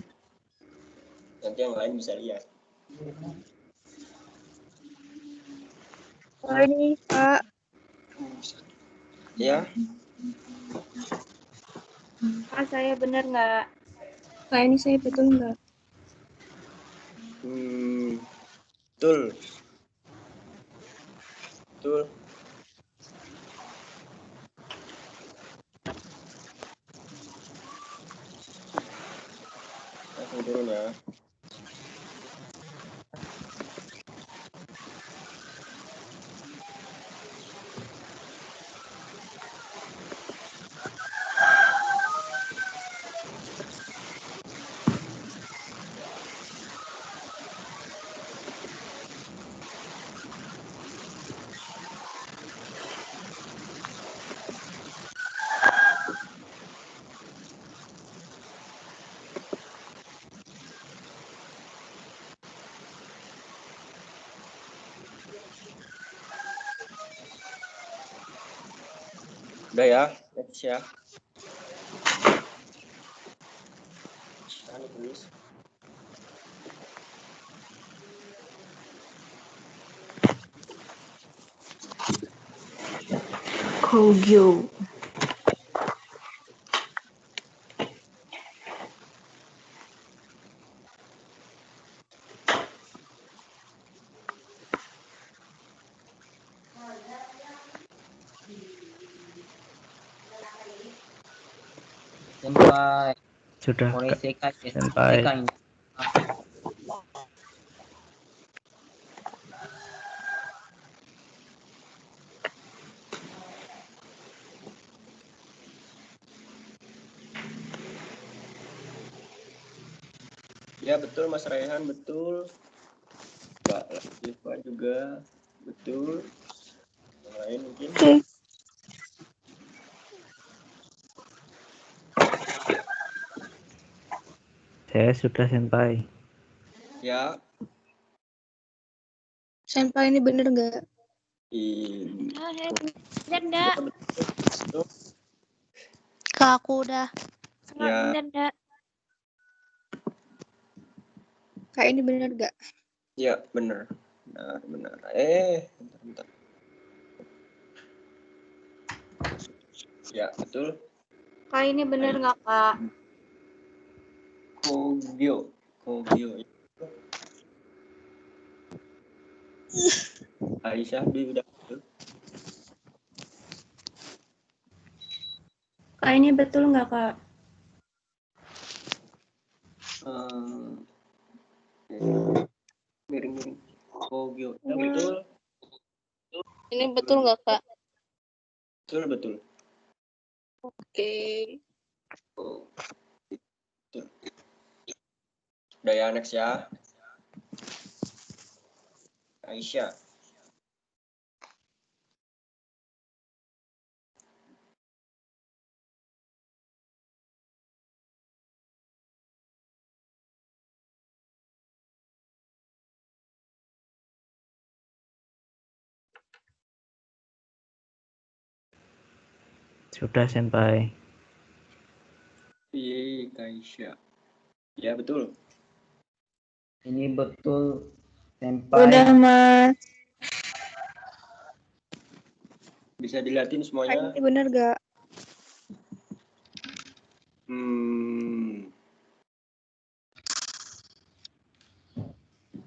Nanti yang lain bisa lihat. Ini Kak. Ya, Kak, saya benar nggak? Kak, ini saya betul nggak? betul. Betul. Langsung turun ya. Udah ya, next ya. Nah, tulis. Kogyo. Senpai. Sudah, Mulai Kak. sekai. Senpai. Sekai. Ya betul Mas Raihan, betul. Mbak Latifah juga betul. Yang lain mungkin. Oke. Saya sudah, Senpai. Ya. Senpai ini bener nggak? Bener enggak? Betul. Kak, aku udah. Enggak Ya. bener enggak? Kak ini bener nggak? Ya, benar. Nah, benar. Bentar. Ya, betul. Kak ini bener enggak, Kak? Kogyo. Aisyah udah betul. Kak ini betul enggak, Kak? Miring. Kogyo. Ya, betul. Ini betul nggak, Kak? Betul. Oke. Oh. Betul. Udah ya, next ya. Aisyah. Sudah, Senpai. Iya, Aisyah. Ya, betul. Ini betul. Senpai. Udah Mas. Bisa dilihatin Kak semuanya. ini bener nggak?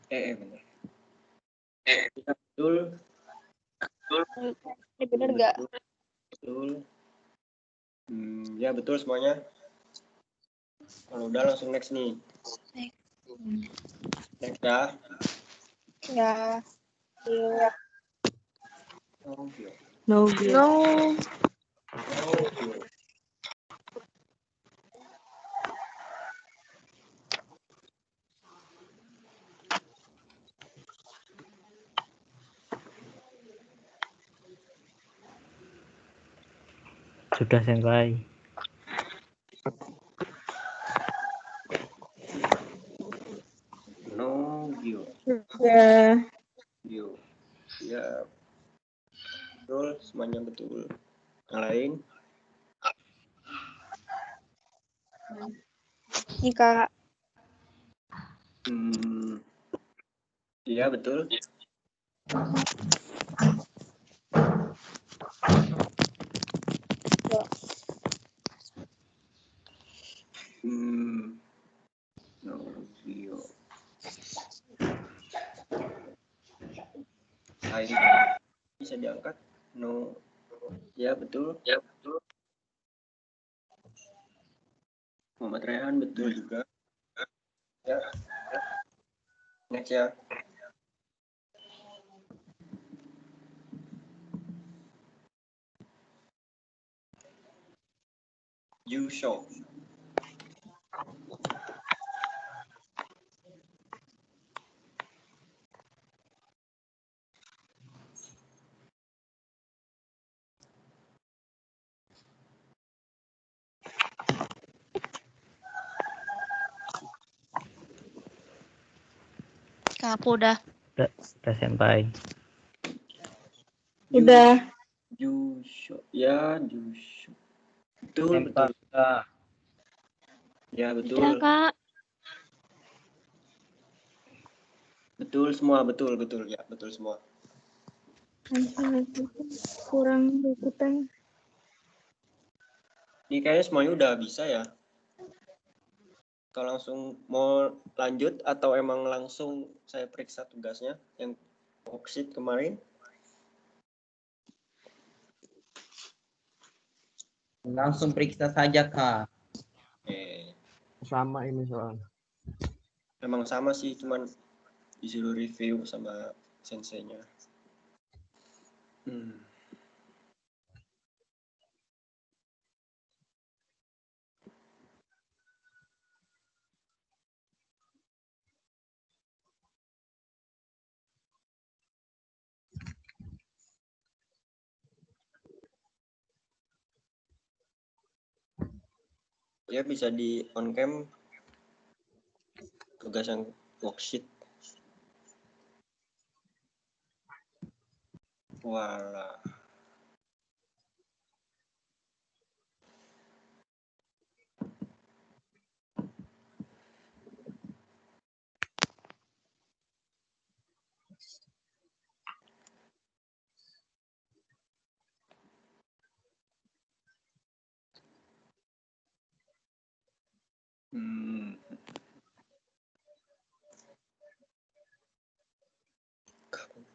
Benar. Ya, betul. Ini bener nggak? Betul. Ya, betul semuanya. Kalau udah langsung next nih. Next ya. Ya. Iya. Kogyo. No good. No. Sudah, Senpai. Nogyo. Ya. Ya. Betul, semuanya betul. Yang lain? Ini Kak. Iya, betul. Nogyo. Ayo. Bisa diangkat? No. Ya, betul. Muhammad Rehan betul juga. Ya. Next ya. Yusho. Kak, aku udah. Sudah, Senpai. Udah. Yusho. Ya, Yusho. Betul. Ya, betul. Udah, Kak. Betul semua, betul. Ya, betul semua. Kurang ikutan. Ini kayaknya semuanya udah bisa ya. Kalau langsung mau lanjut atau emang langsung saya periksa tugasnya yang worksheet kemarin? Langsung periksa saja, Kak. Sama ini soalnya. Emang sama sih, cuman disuruh review sama senseinya. Ya bisa di on cam tugas yang worksheet. Walah.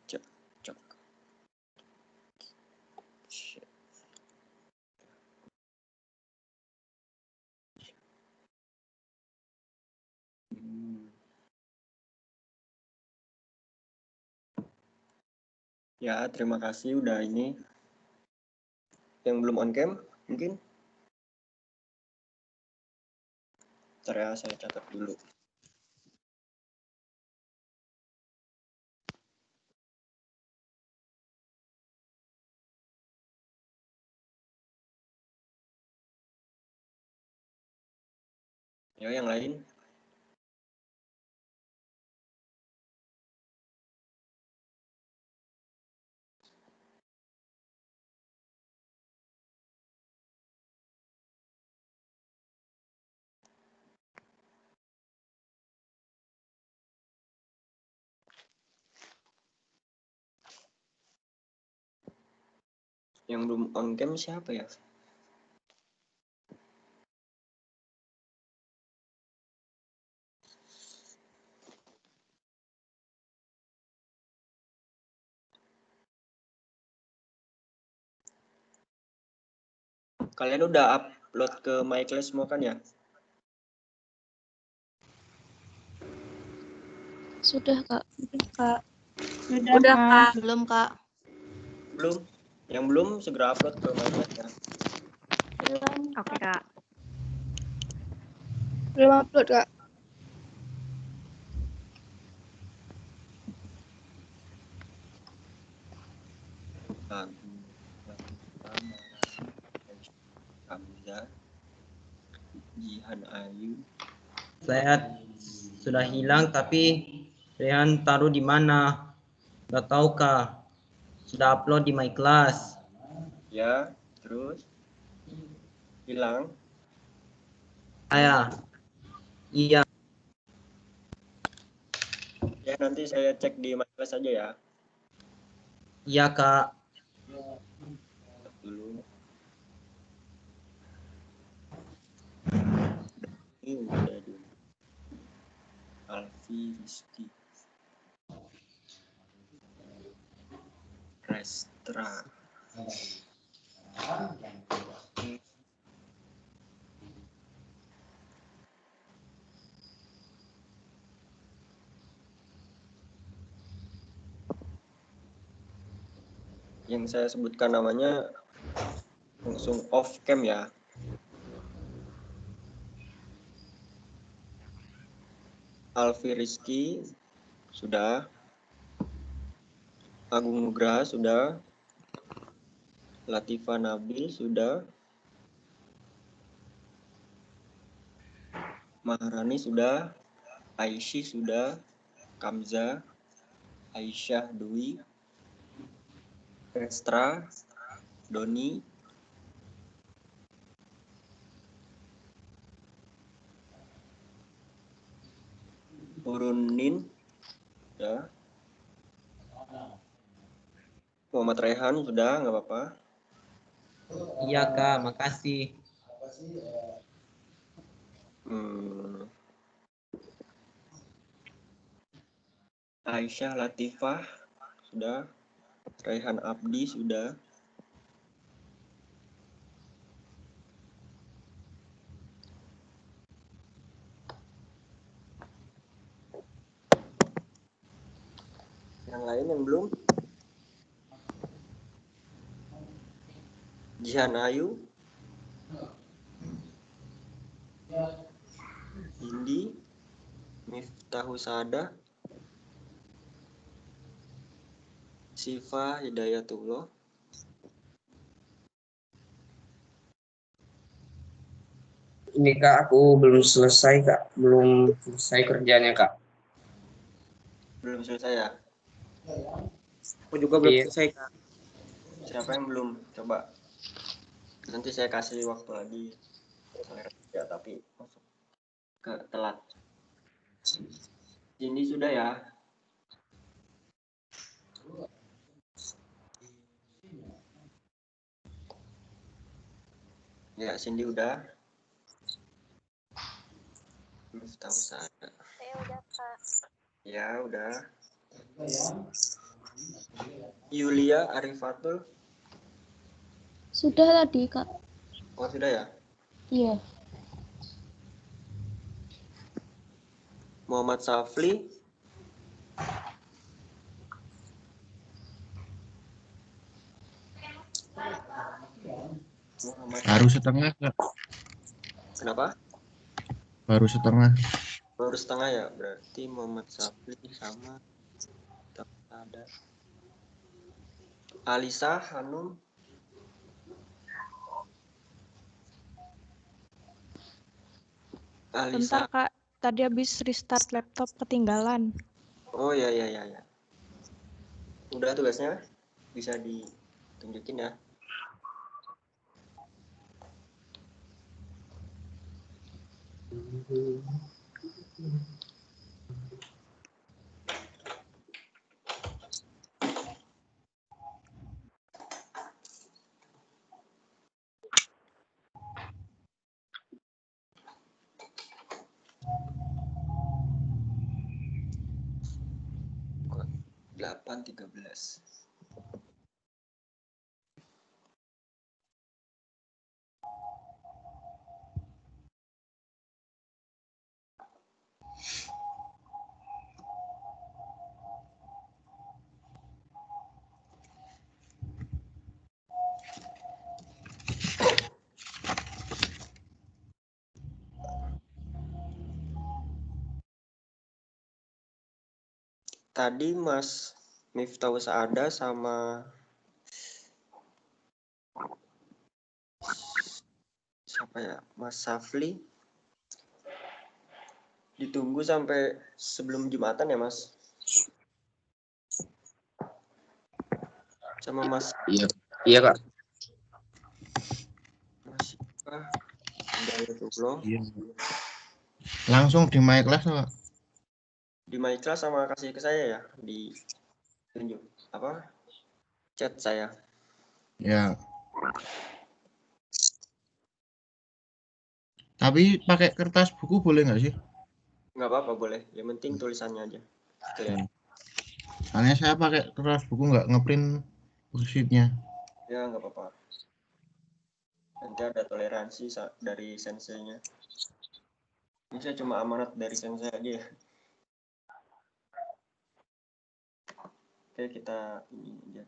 Cocok. Ya, terima kasih udah ini. Yang belum on cam, mungkin? Ntar ya, saya catat dulu. Ya, yang lain? Yang belum on cam siapa ya? Kalian udah upload ke MyClass semua kan ya? Sudah, Kak. Kak. Udah, Kak. Belum, Kak. Belum? Yang belum segera upload ke MyClass ya? Oke, Kak. Belum upload, Kak. Hamzah, Jihan Ayu. Saya sudah hilang tapi Rehan taruh di mana? Gak tahu Kak. Sudah upload di MyClass. Ya, terus hilang. Iya. Ya, nanti saya cek di MyClass aja ya. Iya Kak. Dulu. Ini udah dulu. Alfi Rizky. Restra. Yang saya sebutkan namanya langsung off cam ya. Alfi Rizky sudah. Agung Nugraha sudah. Latifa Nabil sudah. Maharani sudah. Aisyah sudah. Kamza. Aisyah Dwi. Restra. Doni. Urunin sudah. Muhammad Rehan sudah, nggak apa-apa. Iya Kak, makasih. Aisyah Latifah sudah. Raihan Abdi sudah. Yang lain yang belum? Jihan Ayu, Indi, Miftahusada, Sifa Hidayatullah, Ini Kak, aku belum selesai Kak. Belum selesai kerjanya Kak. belum selesai ya? Aku juga belum Iya. selesai Kak. Siapa yang belum? Coba. Nanti saya kasih waktu lagi. Ya, tapi masuk ke telat. Ini sudah ya? Ya, Cindy udah. Miftahusada. Saya udah, Kak. Ya, udah. Yulia Arifatul. Sudah tadi, Kak. Oh, sudah ya? Iya. Muhammad Safli. Baru setengah Kak. Kenapa? Baru setengah. Baru setengah ya? Berarti Muhammad Safli sama ada Alisa Hanum. Bentar Alisa. Kak, tadi habis restart laptop ketinggalan. Oh ya. Udah tugasnya? Bisa ditunjukin ya? Kok 8.13. Tadi Mas Miftahusada sama siapa ya? Mas Safli ditunggu sampai sebelum Jumatan ya, Mas? Sama Mas. Iya Kak. Mas Hidayatullah. Iya. Langsung di my class Kak. Di my class sama kasih ke saya ya, di tunjuk apa? Chat saya. Ya. Tapi pakai kertas buku boleh nggak sih? Nggak apa-apa, boleh. Yang penting tulisannya aja. Gitu ya. Soalnya saya pakai kertas buku nggak ngeprint worksheet-nya. Ya, nggak apa-apa. Nanti ada toleransi dari senseinya. Ini saya cuma amanat dari sensei aja ya. Oke, kita ini aja.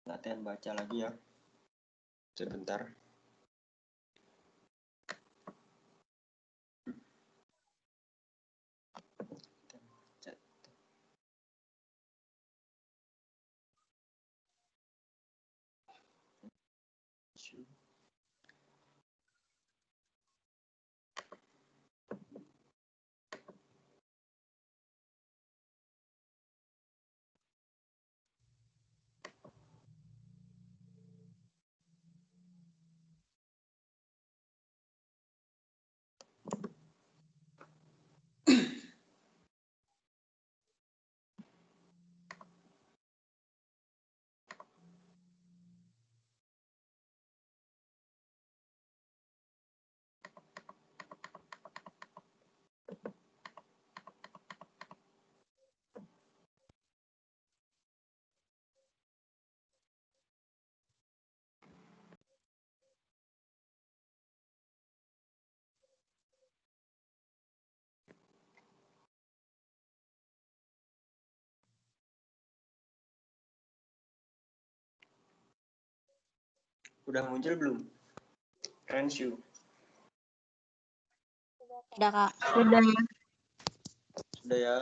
Latihan baca lagi ya. Sebentar. Udah muncul belum? Renshu. Udah, Kak. Sudah. Sudah ya.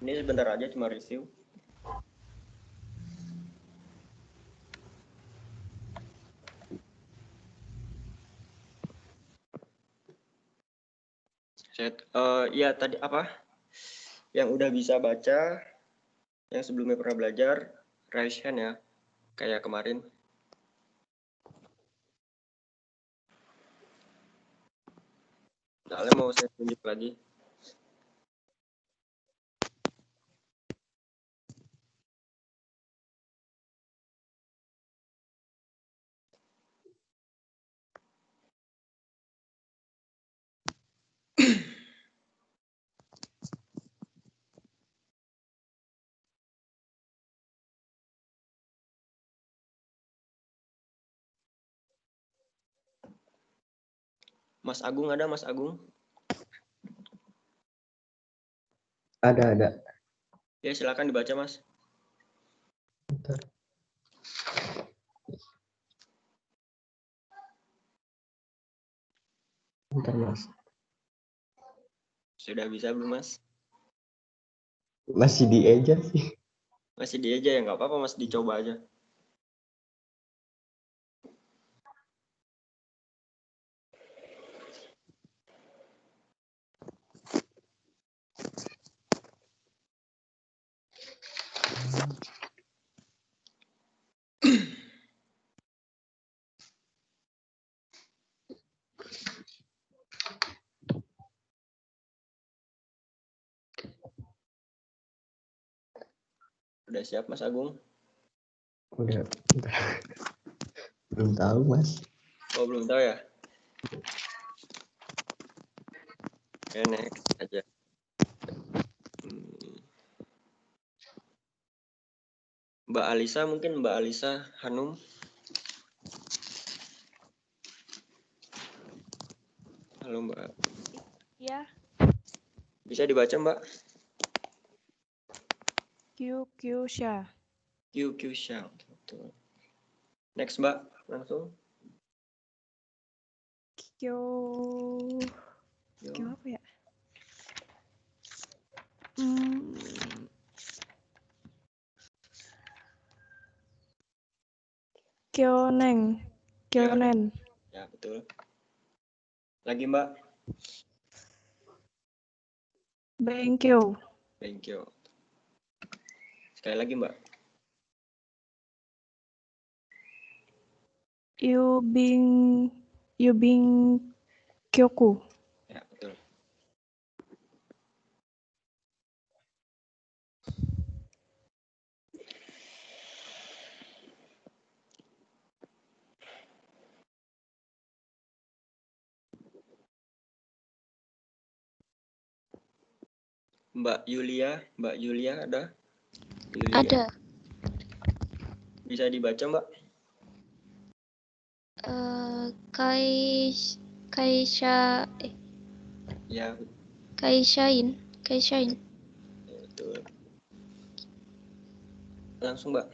Ini sebentar aja cuma review. Ya tadi apa? Yang udah bisa baca, yang sebelumnya pernah belajar, raise hand ya, kayak kemarin. Soalnya mau saya tunjuk lagi. Mas Agung ada, Mas Agung? Ada. Ya silakan dibaca, Mas. Bentar, Mas. Sudah bisa belum, Mas? Masih dieja sih. Masih di aja ya, nggak apa-apa, Mas, dicoba aja. Udah siap, Mas Agung? Udah. Belum tahu, Mas. Oh, belum tahu ya? Oke, next aja. Mbak Alisa, mungkin Mbak Alisa Hanum. Halo, Mbak. Ya, Bisa dibaca, Mbak? Sha. Sha. Betul. Next, Mbak. Langsung. Kyo apa ya? Kyonen. Ya, betul. Lagi, Mbak. Benkyo. Thank you. Sekali lagi, Mbak. Yubing Kyoku. Ya, betul. Mbak Yulia ada? Yulia. Ada. Bisa dibaca, Mbak? Ya, Kaishain. ya, betul. Langsung, Mbak.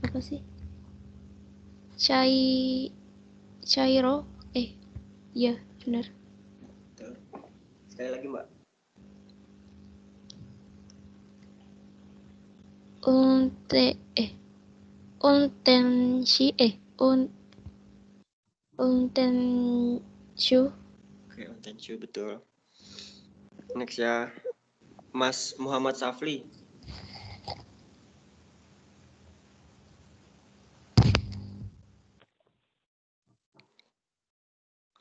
Apa sih? Cairo. Iya, benar. Betul. Sekali lagi, Mbak. Untenshu. Oke, Untenshu, betul. Next ya, Mas Muhammad Safli.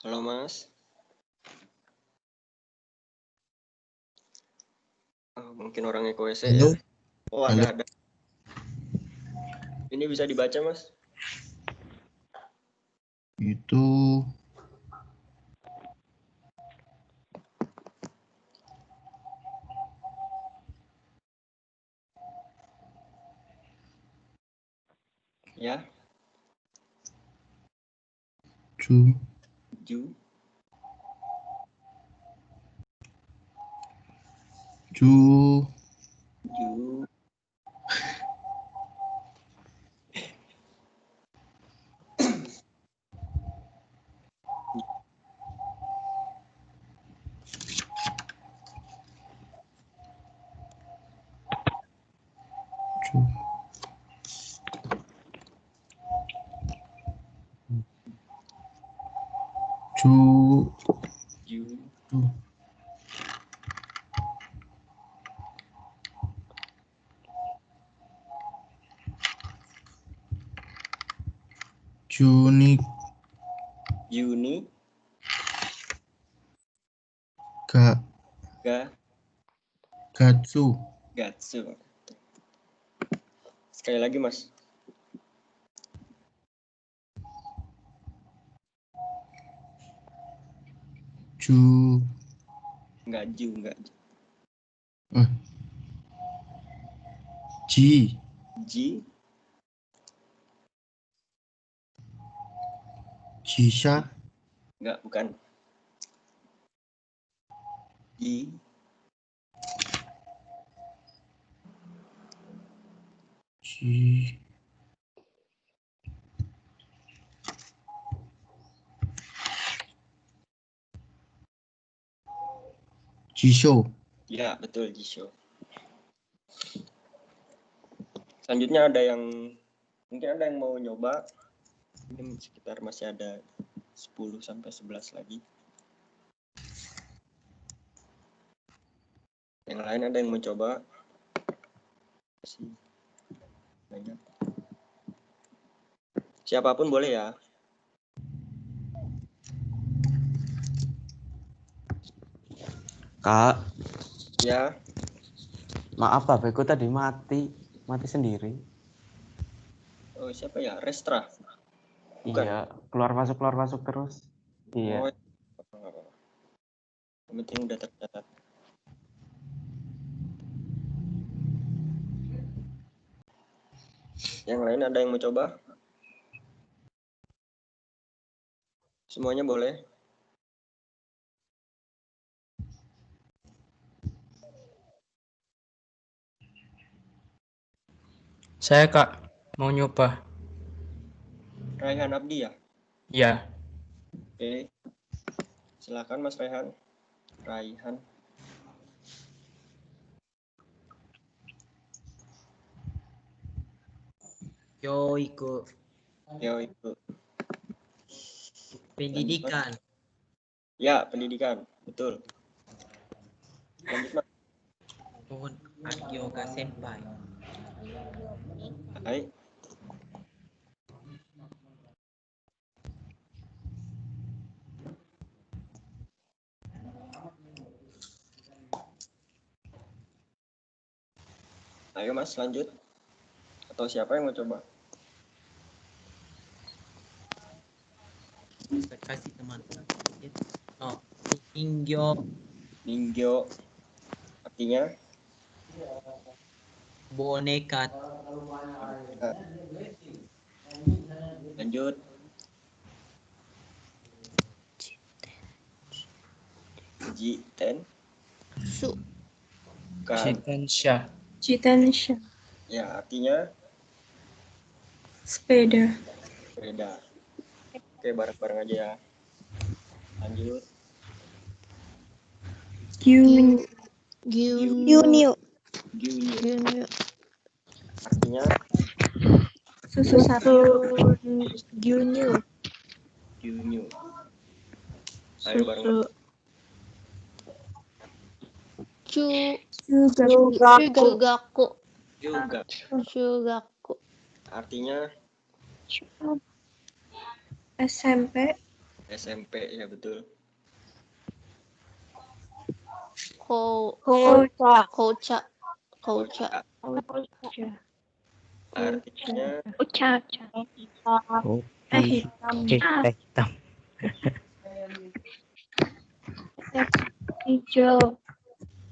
Halo, Mas. Oh, mungkin orangnya ke WC ya. Oh, ada. Ini bisa dibaca, Mas? Itu Ya. Ju. Ju. Ju. Ju. Ju. Ju. Juni. Juni. Ga. Ga. Gatsu. Gatsu. Sekali lagi, Mas. Ju. Enggak ju, enggak ju. Ji. Ji. Jisha. Enggak, bukan. Ji. Ji. Jisho. Ya, betul, Jisho. Selanjutnya ada yang mungkin ada yang mau nyoba. Mungkin sekitar masih ada 10 sampai 11 lagi. Yang lain ada yang mau coba? Masih banyak. Siapapun boleh ya. Kak, Ya, maaf HP-ku tadi mati sendiri. oh siapa ya? Restra. Bukan. Iya, keluar masuk terus. Iya. Oh, yang penting udah tercatat. Yang lain ada yang mau coba? Semuanya boleh. Saya Kak, mau nyoba. Raihan Abdi ya? Ya, Oke. Silakan Mas Raihan. Raihan. Yoiko. Yo, itu. Pendidikan. Ya, pendidikan. Betul. Lanjut, Mas. Pun Akioga Senpai. Hai. Ayo Mas, lanjut. Atau siapa yang mau coba? Saya kasih teman. Oh, Ningyo. Ningyo. Artinya? Boneka. Lanjut. Jiten. Su. Kan. Jitensha. Jitensha. Ya, artinya? Sepeda. Sepeda. Oke, bareng-bareng aja ya. Lanjut. Gyunyu. Gyunyu. Gyunyu. Artinya? Susu sapi. Gyunyu. Gyunyu. Ayo bareng. Shugaku. Juga. Shugaku. Artinya? SMP. SMP, ya betul. Kocha. Artinya? Hitam. Hijau.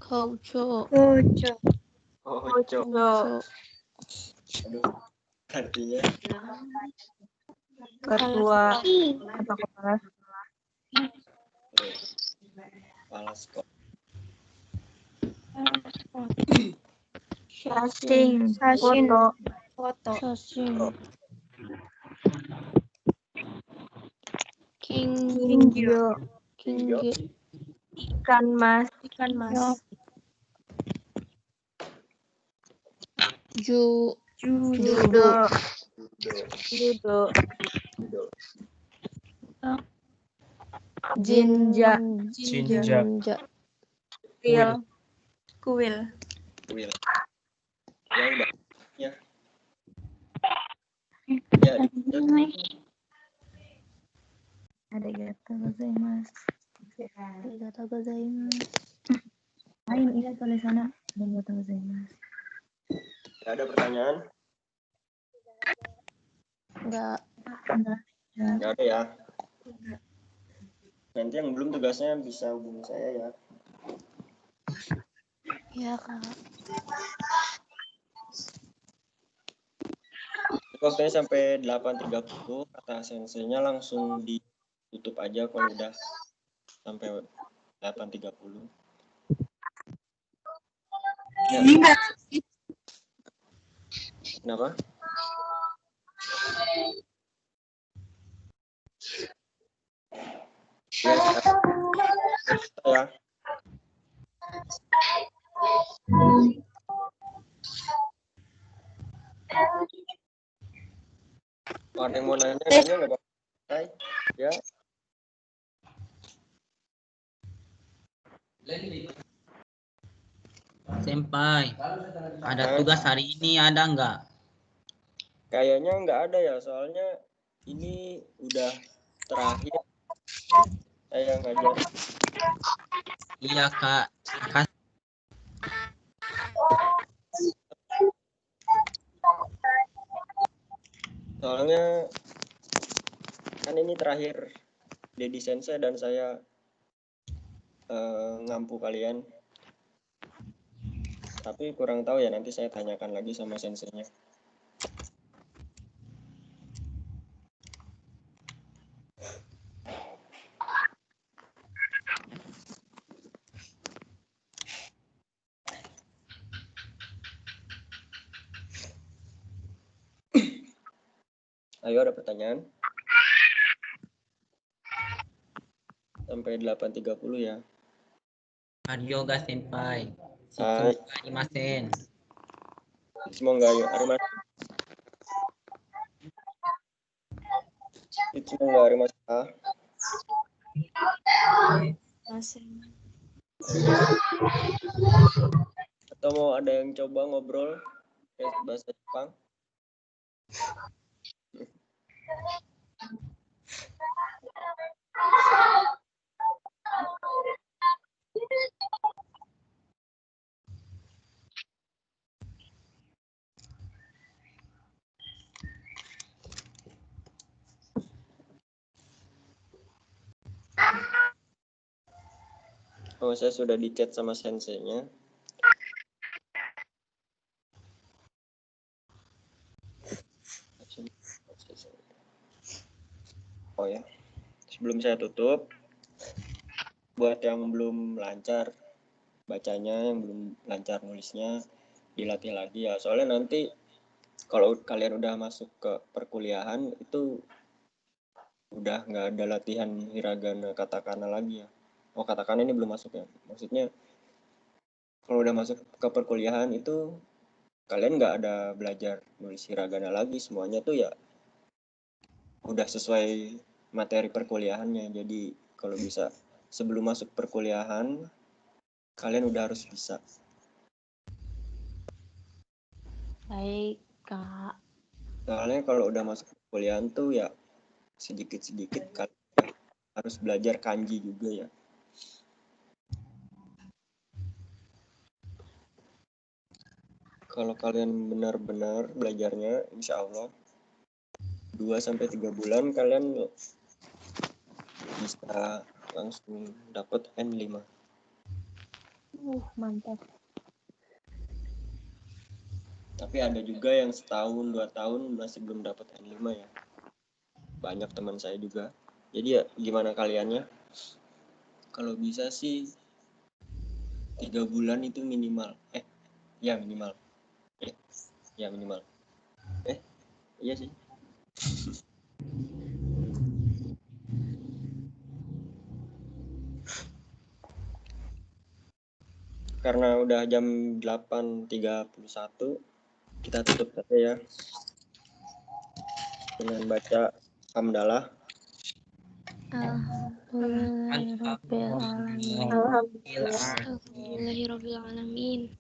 Kocho. Ojo. Aduh. Artinya? Ketua. Kepala sekolah. Shasing. Sasin. Foto. Foto. Sasin. Kingyo. Kingyo. Ikan mas. Ikan mas. Yo. Judo. Judo. Jinja. Jinja. Kuil. Kuil. Will. Ya udah. Ya. Ya. Arigatou gozaimasu. Arigatou gozaimasu. Lain iya tulisannya. Arigatou gozaimasu. Gak ada pertanyaan? Enggak. Gak ada ya. Nanti yang belum tugasnya bisa hubungi saya ya. Ya, Kak. Waktunya sampai 8.30, kata senseinya langsung ditutup aja kalau udah sampai 8.30. Ya. Kenapa? Ya. Ada yang mau nanya nggak apa-apa. Ya. Senpai, ada tugas hari ini ada nggak? Kayaknya nggak ada ya, soalnya ini udah terakhir saya ngajar. Iya Kak. Soalnya kan ini terakhir Dedi Sensei dan saya ngampu kalian. Tapi kurang tahu ya, nanti saya tanyakan lagi sama senseinya. Ayo, ada pertanyaan? Sampai 8.30 ya. Aryoga Senpai. Hai. Arimasen. Semoga arimasu. Semoga arimasu. Atau mau ada yang coba ngobrol bahasa Jepang? Oh, saya sudah di chat sama senseinya. Oh ya, sebelum saya tutup, buat yang belum lancar bacanya, yang belum lancar nulisnya, dilatih lagi ya. Soalnya nanti kalau kalian udah masuk ke perkuliahan itu udah nggak ada latihan hiragana katakana lagi ya. Oh, katakana ini belum masuk ya. Maksudnya kalau udah masuk ke perkuliahan itu kalian nggak ada belajar nulis hiragana lagi, semuanya tuh ya udah sesuai materi perkuliahannya. Jadi kalau bisa sebelum masuk perkuliahan kalian udah harus bisa. Baik, Kak. Soalnya kalau udah masuk perkuliahan tuh ya sedikit-sedikit kalian harus belajar kanji juga ya. Kalau kalian benar-benar belajarnya, insya Allah 2-3 bulan kalian bisa langsung dapat N5. Mantap. Tapi ada juga yang setahun 2 tahun masih belum dapat N5 ya. Banyak teman saya juga. Jadi ya gimana kaliannya? Kalau bisa sih 3 bulan itu minimal. Ya minimal. Ya minimal. Iya sih. Karena udah jam 8.31, kita tutup saja ya. Dengan baca hamdalah. Alhamdulillahirrabbilalamin.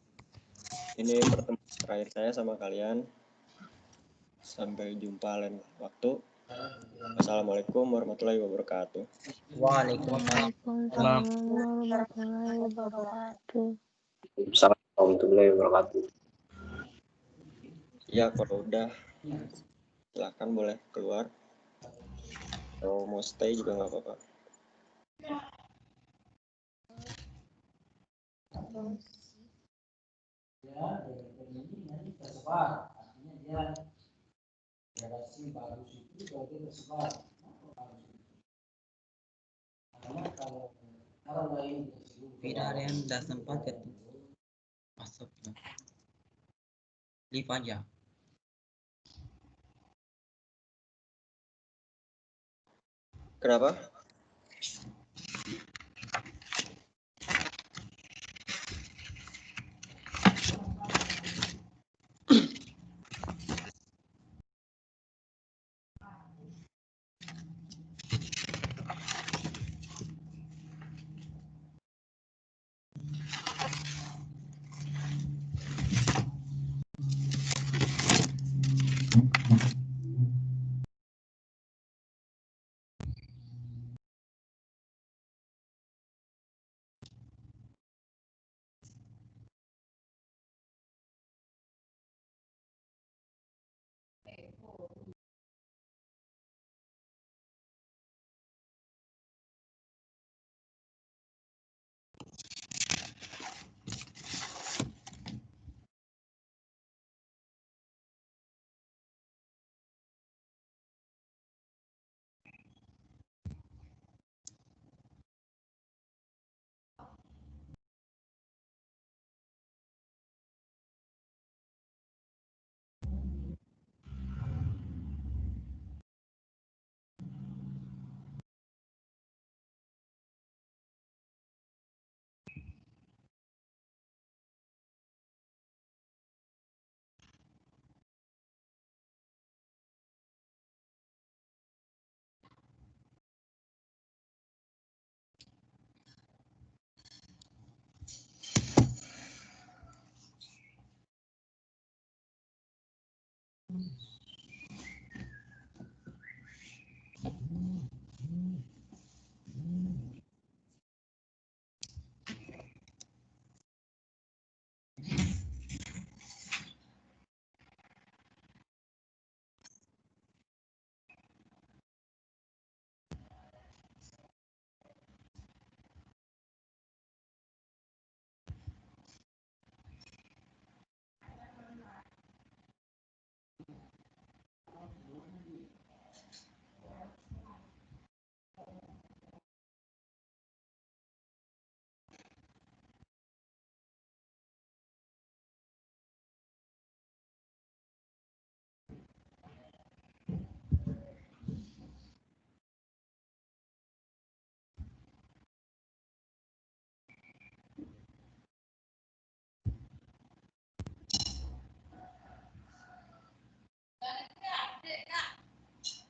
Ini pertemuan terakhir saya sama kalian. Sampai jumpa lain waktu. Assalamualaikum warahmatullahi wabarakatuh. Waalaikumsalam. Warahmatullahi wabarakatuh. Assalamualaikum warahmatullahi wabarakatuh. Ya kalau udah silakan boleh keluar. Kalau mau stay juga nggak apa-apa. Tidak ada yang tidak sempat masuk. Leave aja. Kenapa?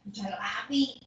Jalur api.